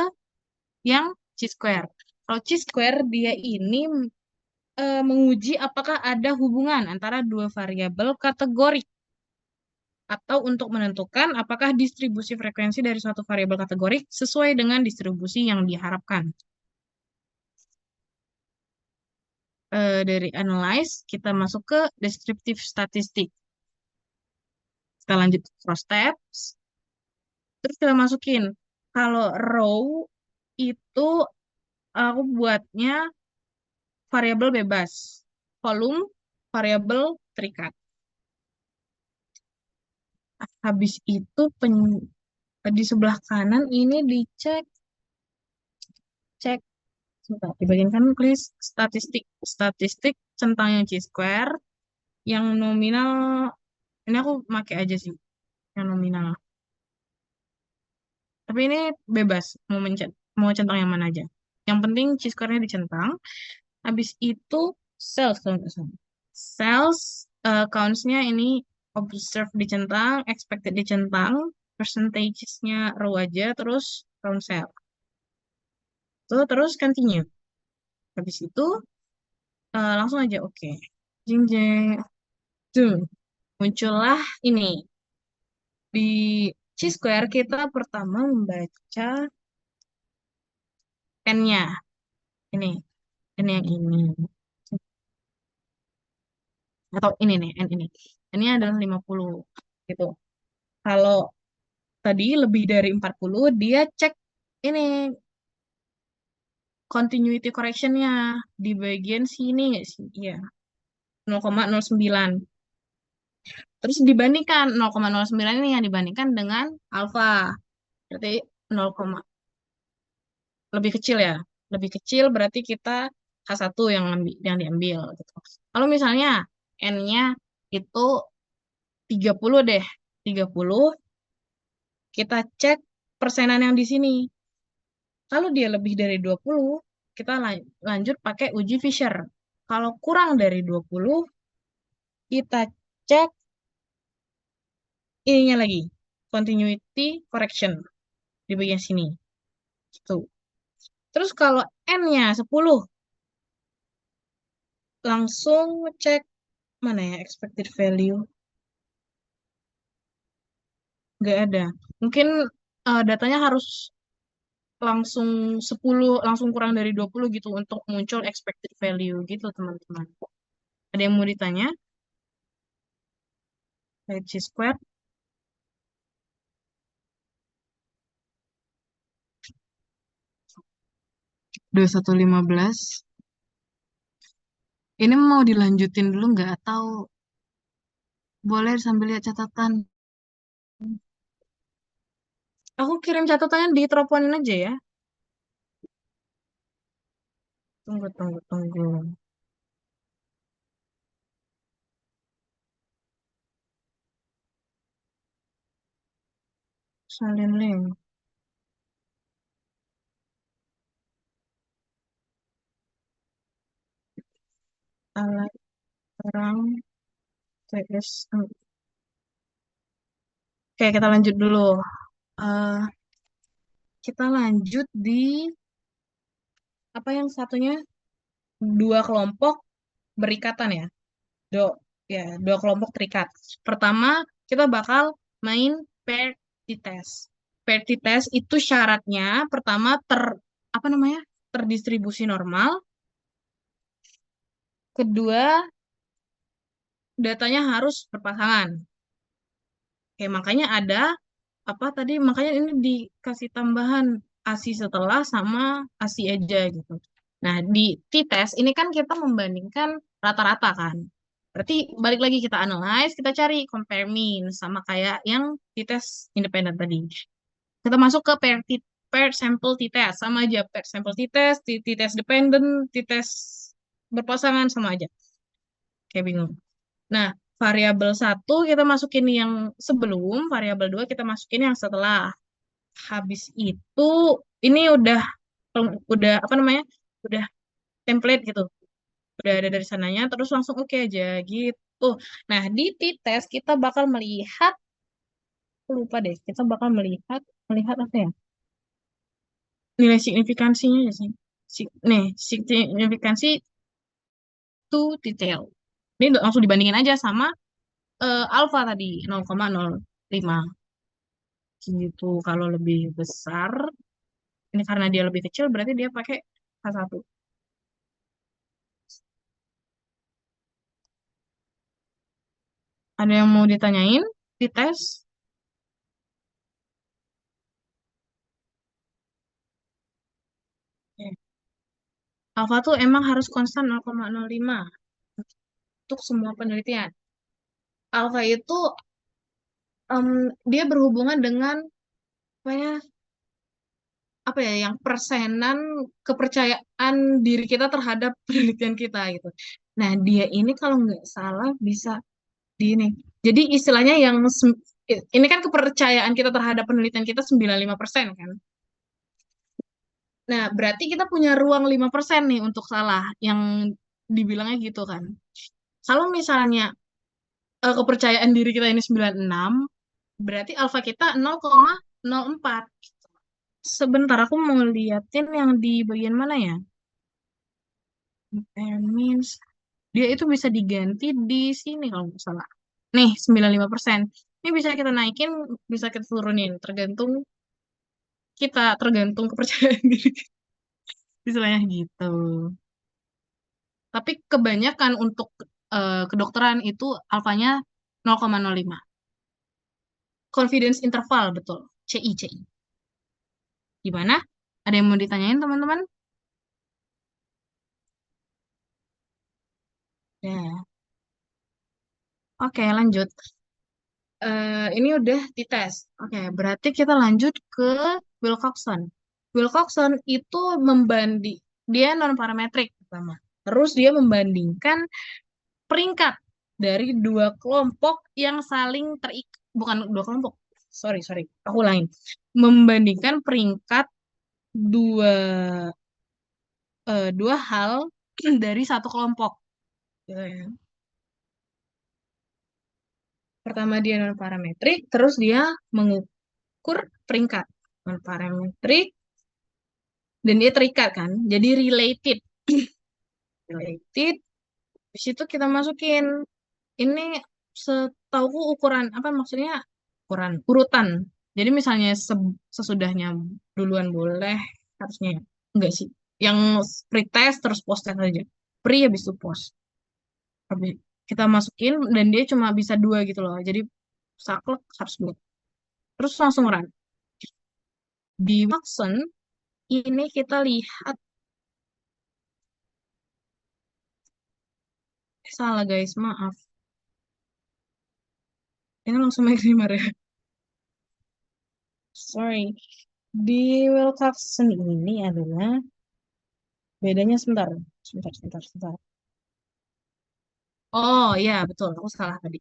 yang chi-square. Kalau chi-square dia ini menguji apakah ada hubungan antara dua variabel kategori atau untuk menentukan apakah distribusi frekuensi dari suatu variabel kategori sesuai dengan distribusi yang diharapkan. Dari analyze, kita masuk ke descriptive statistik. Kita lanjut ke cross tabs, terus kita masukin. Kalau row itu aku buatnya variabel bebas. Volume, variabel terikat. Habis itu di sebelah kanan ini dicek, cek, sebentar, di bagian kanan tulis statistik. Statistik centang yang chi-square, yang nominal, ini aku pakai aja sih, yang nominal. Tapi ini bebas, mau centang yang mana aja. Yang penting chi-square-nya dicentang. Habis itu sales kalau nggak salah. Sales counts-nya ini observe dicentang, expected dicentang, percentages-nya row aja, terus count sale. Tuh, terus continue. Habis itu langsung aja oke. Jeng jeng. Tuh, muncullah ini. Di chi-square kita pertama membaca n-nya. Ini, n yang ini. Atau ini nih, n ini. N-nya adalah 50. Gitu. Kalau tadi lebih dari 40, dia cek ini continuity correction-nya di bagian sini nggak sih? Iya, 0,09. Terus dibandingkan 0,09 ini yang dibandingkan dengan alfa. Berarti 0, lebih kecil ya. Lebih kecil berarti kita H1 yang diambil gitu. Kalau misalnya N-nya itu 30 deh. 30 kita cek persenan yang di sini. Kalau dia lebih dari 20, kita lanjut pakai uji Fisher. Kalau kurang dari 20, kita cek ininya lagi. Continuity correction di bagian sini. Gitu. Terus kalau N-nya 10, langsung cek mana ya expected value. Nggak ada. Mungkin datanya harus langsung 10 langsung kurang dari 20 gitu untuk muncul expected value gitu teman-teman. Ada yang mau ditanya? Right chi square 2115. Ini mau dilanjutin dulu nggak atau boleh sambil lihat catatan? Aku kirim catatannya di teleponin aja ya. Tunggu, tunggu, tunggu. Salin link. Alat terang TS. Oke, kita lanjut dulu. Eh, kita lanjut di apa yang satunya? Dua kelompok berikatan ya. Dua kelompok terikat. Pertama, kita bakal main paired t-test. Paired t-test itu syaratnya pertama apa namanya? Terdistribusi normal. Kedua, datanya harus berpasangan. Oke, makanya ada apa tadi? Makanya ini dikasih tambahan ASI setelah sama ASI aja gitu. Nah, di t-test ini kan kita membandingkan rata-rata kan. Berarti balik lagi kita analyze, kita cari compare mean sama kayak yang t-test independen tadi. Kita masuk ke paired sample t-test sama aja paired sample t-test, t-test dependent, t-test berpasangan sama aja. Kayak bingung. Nah, variabel satu kita masukin yang sebelum, variabel dua kita masukin yang setelah. Habis itu ini udah apa namanya? Udah template gitu. Udah ada dari sananya terus langsung oke aja gitu. Nah, di t-test kita bakal melihat aku lupa deh, kita bakal melihat melihat apa ya? Nilai signifikansinya ya sih. Nih, signifikansi to detail. Ini langsung dibandingin aja sama alpha tadi 0,05 gitu. Kalau lebih besar, ini karena dia lebih kecil berarti dia pakai H1. Ada yang mau ditanyain? Dites? Oke. Alpha tuh emang harus konstan 0,05 untuk semua penelitian. Alpha itu em, dia berhubungan dengan apa ya, apa ya yang persenan kepercayaan diri kita terhadap penelitian kita gitu. Nah, dia ini kalau nggak salah bisa di ini. Jadi istilahnya ini kan kepercayaan kita terhadap penelitian kita 95% kan. Nah, berarti kita punya ruang 5% nih untuk salah yang dibilangnya gitu kan. Kalau misalnya kepercayaan diri kita ini 96, berarti alfa kita 0,04. Sebentar, aku mau liatin yang di bagian mana ya? Means dia itu bisa diganti di sini kalau nggak salah. Nih, 95%. Ini bisa kita naikin, bisa kita turunin, tergantung kepercayaan diri kita. Istilahnya gitu. Tapi kebanyakan untuk kedokteran itu alfanya 0,05. Confidence interval, betul. CI. Gimana? Ada yang mau ditanyain, teman-teman? Ya. Oke, lanjut. Ini udah dites. Oke, berarti kita lanjut ke Wilcoxon. Wilcoxon itu dia non parametrik pertama. Terus dia membandingkan peringkat dari dua kelompok yang saling bukan dua kelompok. Sorry, sorry. Aku lain. Membandingkan peringkat dua dua hal dari satu kelompok. Gitu ya. Pertama dia non parametrik, terus dia mengukur peringkat non parametrik dan dia terikat kan, jadi related. Related. Di situ kita masukin ini, setauku ukuran apa maksudnya, ukuran urutan. Jadi misalnya sesudahnya duluan boleh, harusnya ya. Enggak sih. Yang pre-test terus post-test aja. Pre habis itu post. Habis kita masukin dan dia cuma bisa dua gitu loh. Jadi saklek harus dua. Terus langsung run. Di Watson ini kita lihat salah guys, maaf. Ini langsung Magrimer ya. Sorry. Di Wilcoxon ini adalah bedanya sebentar. Sebentar, sebentar, sebentar. Oh iya, betul. Aku salah tadi.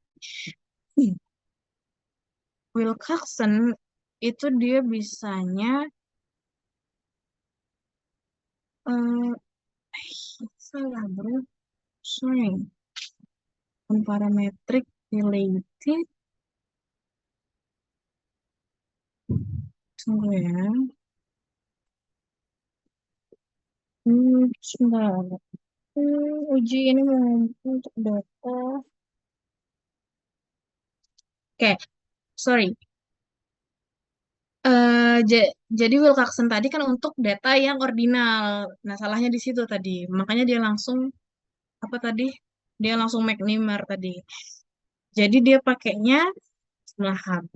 Wilcoxon itu dia bisanya eh salah bro. Sorry. Parametric related. Tunggu ya. Sebentar. Uji ini mau untuk data. Oke, sorry. Jadi Wilcoxon tadi kan untuk data yang ordinal. Nah, salahnya di situ tadi. Makanya dia langsung apa tadi? Dia langsung McNemar tadi. Jadi dia pakainya setelah HB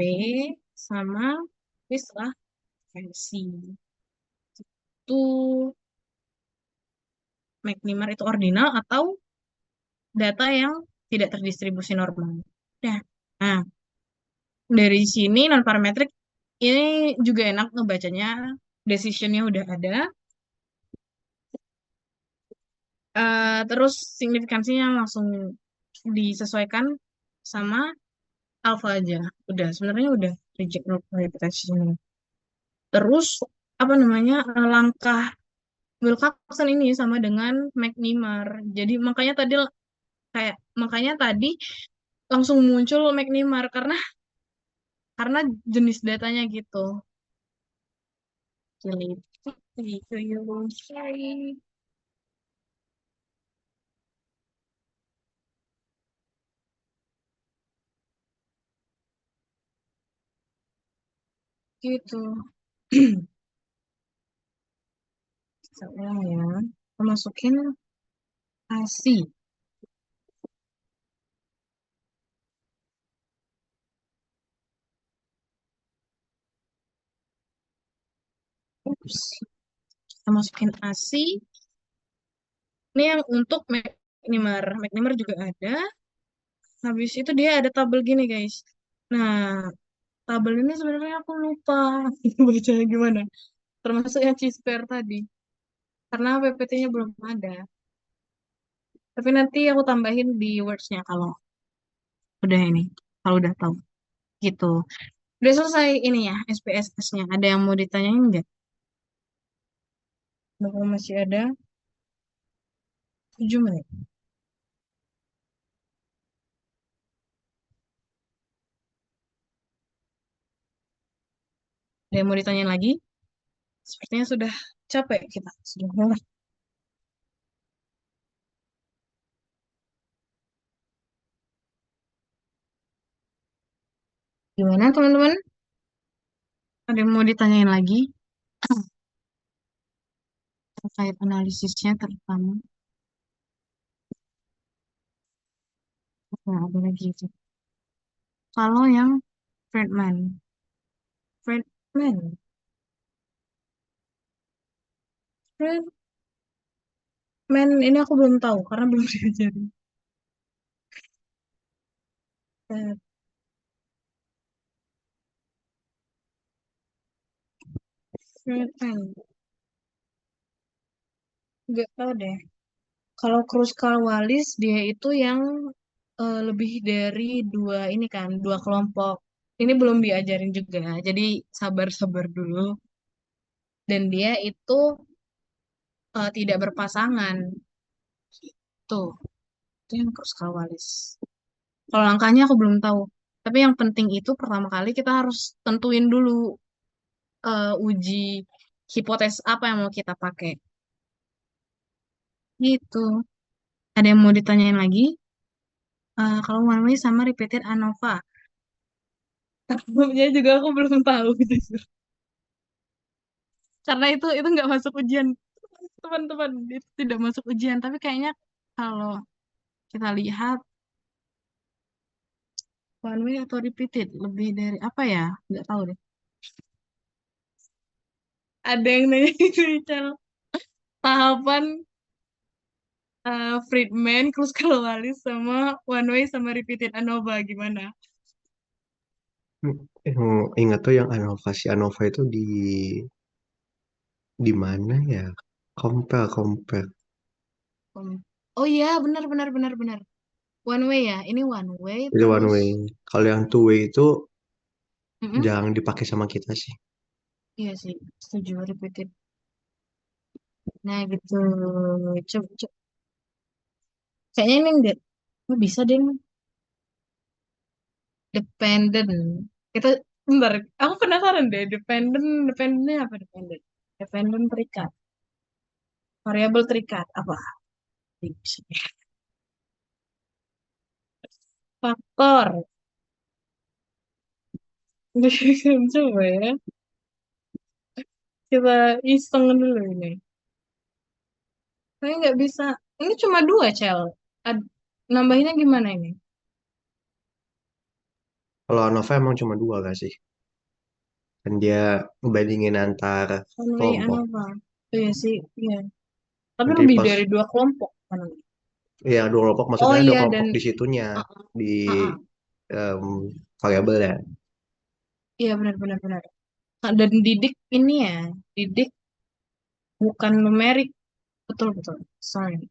sama setelah fancy. Itu McNemar itu ordinal atau data yang tidak terdistribusi normal. Ya. Nah, dari sini non parametrik ini juga enak ngebacanya. Decisionnya udah ada. Terus signifikansinya langsung disesuaikan sama alpha aja. Udah, sebenarnya udah reject null repetition. Terus apa namanya langkah Wilcoxon ini sama dengan McNemar. Jadi makanya tadi langsung muncul McNemar karena jenis datanya gitu. Pilih gitu ya, sorry. Gitu. Saya ya. Masukin ASI. Ups. Kita masukin ASI. Ini yang untuk McNemar. McNemar juga ada. Habis itu dia ada tabel gini, guys. Nah, tabel ini sebenarnya aku lupa bacanya gimana. Termasuk yang C-square tadi. Karena PPT-nya belum ada. Tapi nanti aku tambahin di words-nya kalau udah ini. Kalau udah tahu. Gitu. Udah selesai ini ya, SPSS-nya. Ada yang mau ditanyain nggak? Kalau masih ada, 7 menit. Ada yang mau ditanyain lagi? Sepertinya sudah capek kita. Sudah lelah. Gimana teman-teman? Ada yang mau ditanyain lagi? Terkait analisisnya terutama. Nah, ada lagi itu. Kalau yang Friedman. Friedman. Friedman ini aku belum tahu karena belum diajarin. Eh, Friedman. Nggak tahu deh. Kalau Kruskal-Wallis dia itu yang lebih dari dua ini kan, dua kelompok. Ini belum diajarin juga, jadi sabar-sabar dulu. Dan dia itu tidak berpasangan. Tuh, itu yang Kruskal-Wallis. Kalau langkahnya aku belum tahu. Tapi yang penting itu pertama kali kita harus tentuin dulu uji hipotesis apa yang mau kita pakai. Gitu. Ada yang mau ditanyain lagi? Kalau one way sama repeated ANOVA. Sebabnya juga aku belum tahu gitu. Karena itu nggak masuk ujian. Teman-teman, itu tidak masuk ujian. Tapi kayaknya kalau kita lihat one way atau repeated, lebih dari apa ya? Nggak tahu deh. Ada yang nanya gitu, Ical. Tahapan Friedman, Kruskal-Wallis sama one way sama repeated ANOVA gimana? Ingat tuh yang Anova, si Anova itu di mana ya? Compare. Oh iya, benar benar benar benar. One way ya. Ini one way Itu one terus. way. Kalau yang two way itu Mm-mm. jarang dipakai sama kita sih. Iya sih, setuju repeated. Nah gitu. Coba, kayaknya ini enggak. Oh, bisa deh. Dependent. Kita bentar. Aku penasaran deh. Dependentnya apa dependent? Dependent terikat. Variabel terikat apa? Faktor. Coba ya. Kita iseng dulu ini. Saya nggak bisa. Ini cuma dua, Cel. Nambahinnya gimana ini? Kalau Anova emang cuma dua gak sih? Kan dia ngebandingin antar One way kelompok. ANOVA. Oh, iya sih, iya. Tapi Nanti lebih pas dari dua kelompok. Kan? ya dua kelompok Oh maksudnya ada iya, dan kelompok di situnya uh, di uh. em, variabel ya. Iya benar-benar benar. Nah, dan didik ini ya, didik bukan numerik. Betul betul. Sorry.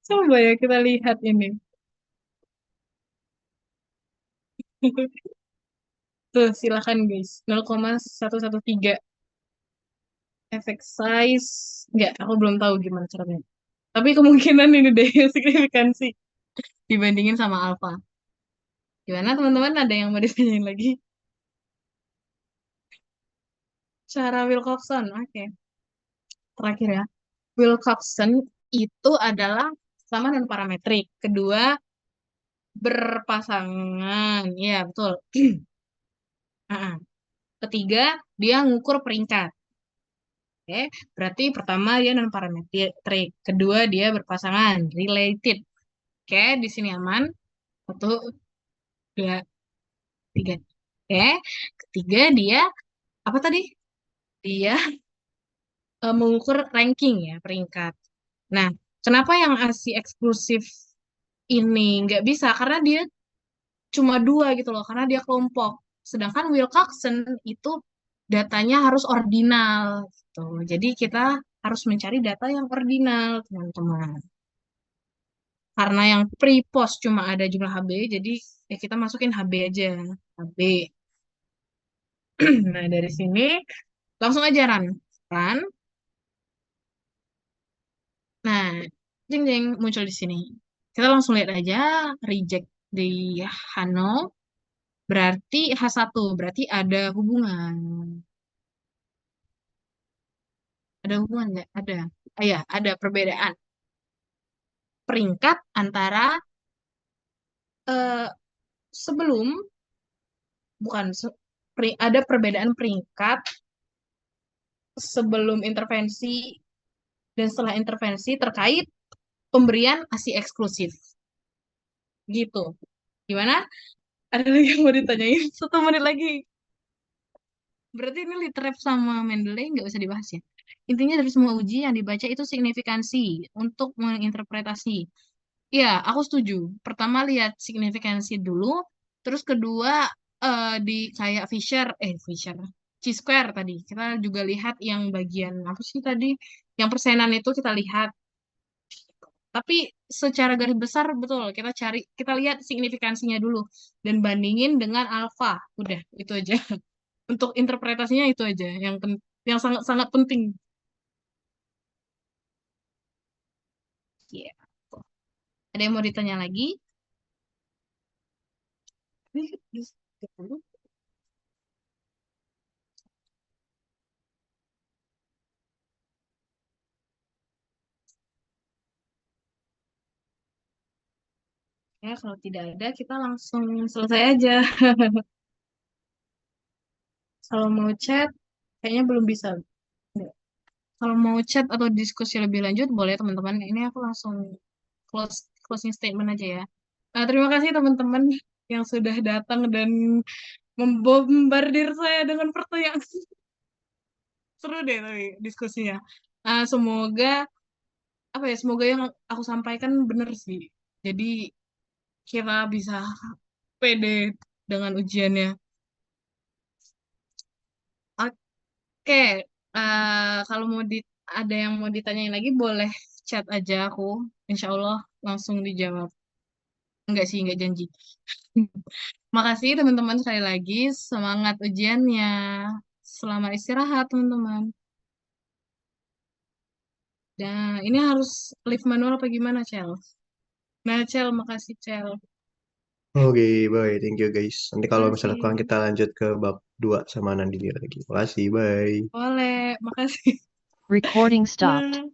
Coba ya kita lihat ini. Tuh, silakan guys. 0,113 efek size. Enggak, aku belum tahu gimana caranya. Tapi kemungkinan ini deh signifikansi dibandingin sama alpha. Gimana teman-teman? Ada yang mau ditanyain lagi? Cara Wilcoxon. Oke, terakhir ya. Wilcoxon itu adalah sama non parametrik. Kedua, berpasangan. Ya, betul. Ah, ketiga, dia ngukur peringkat. Oke, berarti pertama dia non parametrik. Kedua, dia berpasangan, related. Oke, di sini aman. Satu, dua, tiga. Oke, ketiga dia apa tadi? Dia mengukur ranking ya, peringkat. Nah, kenapa yang ASI eksklusif ini nggak bisa? Karena dia cuma dua gitu loh, karena dia kelompok. Sedangkan Wilcoxon itu datanya harus ordinal gitu. Jadi kita harus mencari data yang ordinal, teman-teman. Karena yang pre-post cuma ada jumlah HB, jadi ya kita masukin HB aja. HB. Nah, dari sini langsung aja run. Nah, jeng jeng muncul di sini. Kita langsung lihat aja reject di Hano berarti H1, berarti ada hubungan. Ada hubungan nggak? Ada. Ah, ya, ada perbedaan peringkat antara eh, sebelum, bukan, ada perbedaan peringkat sebelum intervensi dan setelah intervensi terkait pemberian ASI eksklusif. Gitu. Gimana? Ada lagi yang mau ditanyain? 1 menit lagi. Berarti ini Litrep sama Mendeley nggak usah dibahas ya. Intinya dari semua uji yang dibaca itu signifikansi untuk menginterpretasi. Iya, aku setuju. Pertama lihat signifikansi dulu, terus kedua di kayak Fisher, Chi-square tadi. Kita juga lihat yang bagian apa sih tadi? Yang persenan itu kita lihat. Tapi secara garis besar betul kita lihat signifikansinya dulu dan bandingin dengan alfa. Udah, itu aja. Untuk interpretasinya itu aja yang sangat-sangat penting. Iya. Ada yang mau ditanya lagi? Ya, kalau tidak ada, kita langsung selesai aja. Kalau mau chat, kayaknya belum bisa. Kalau mau chat atau diskusi lebih lanjut, boleh teman-teman. Ini aku langsung closing statement aja ya. Nah, terima kasih teman-teman yang sudah datang dan membombardir saya dengan pertanyaan. Seru deh tapi diskusinya. Semoga apa ya? Semoga yang aku sampaikan benar sih. Jadi kita bisa pede dengan ujiannya. Oke, kalau mau ada yang mau ditanyain lagi boleh chat aja aku. Insya Allah langsung dijawab. Enggak sih, enggak janji. Makasih teman-teman sekali lagi. Semangat ujiannya. Selamat istirahat teman-teman. Dan ini harus live manual apa gimana, Cel? Nah, Cel, makasih, Cel. Oke, bye. Thank you guys. Nanti kalau misalnya kurang Makasih. kita lanjut ke bab 2 sama Nandini lagi. Makasih, bye. Boleh, makasih. Recording stopped. Nah.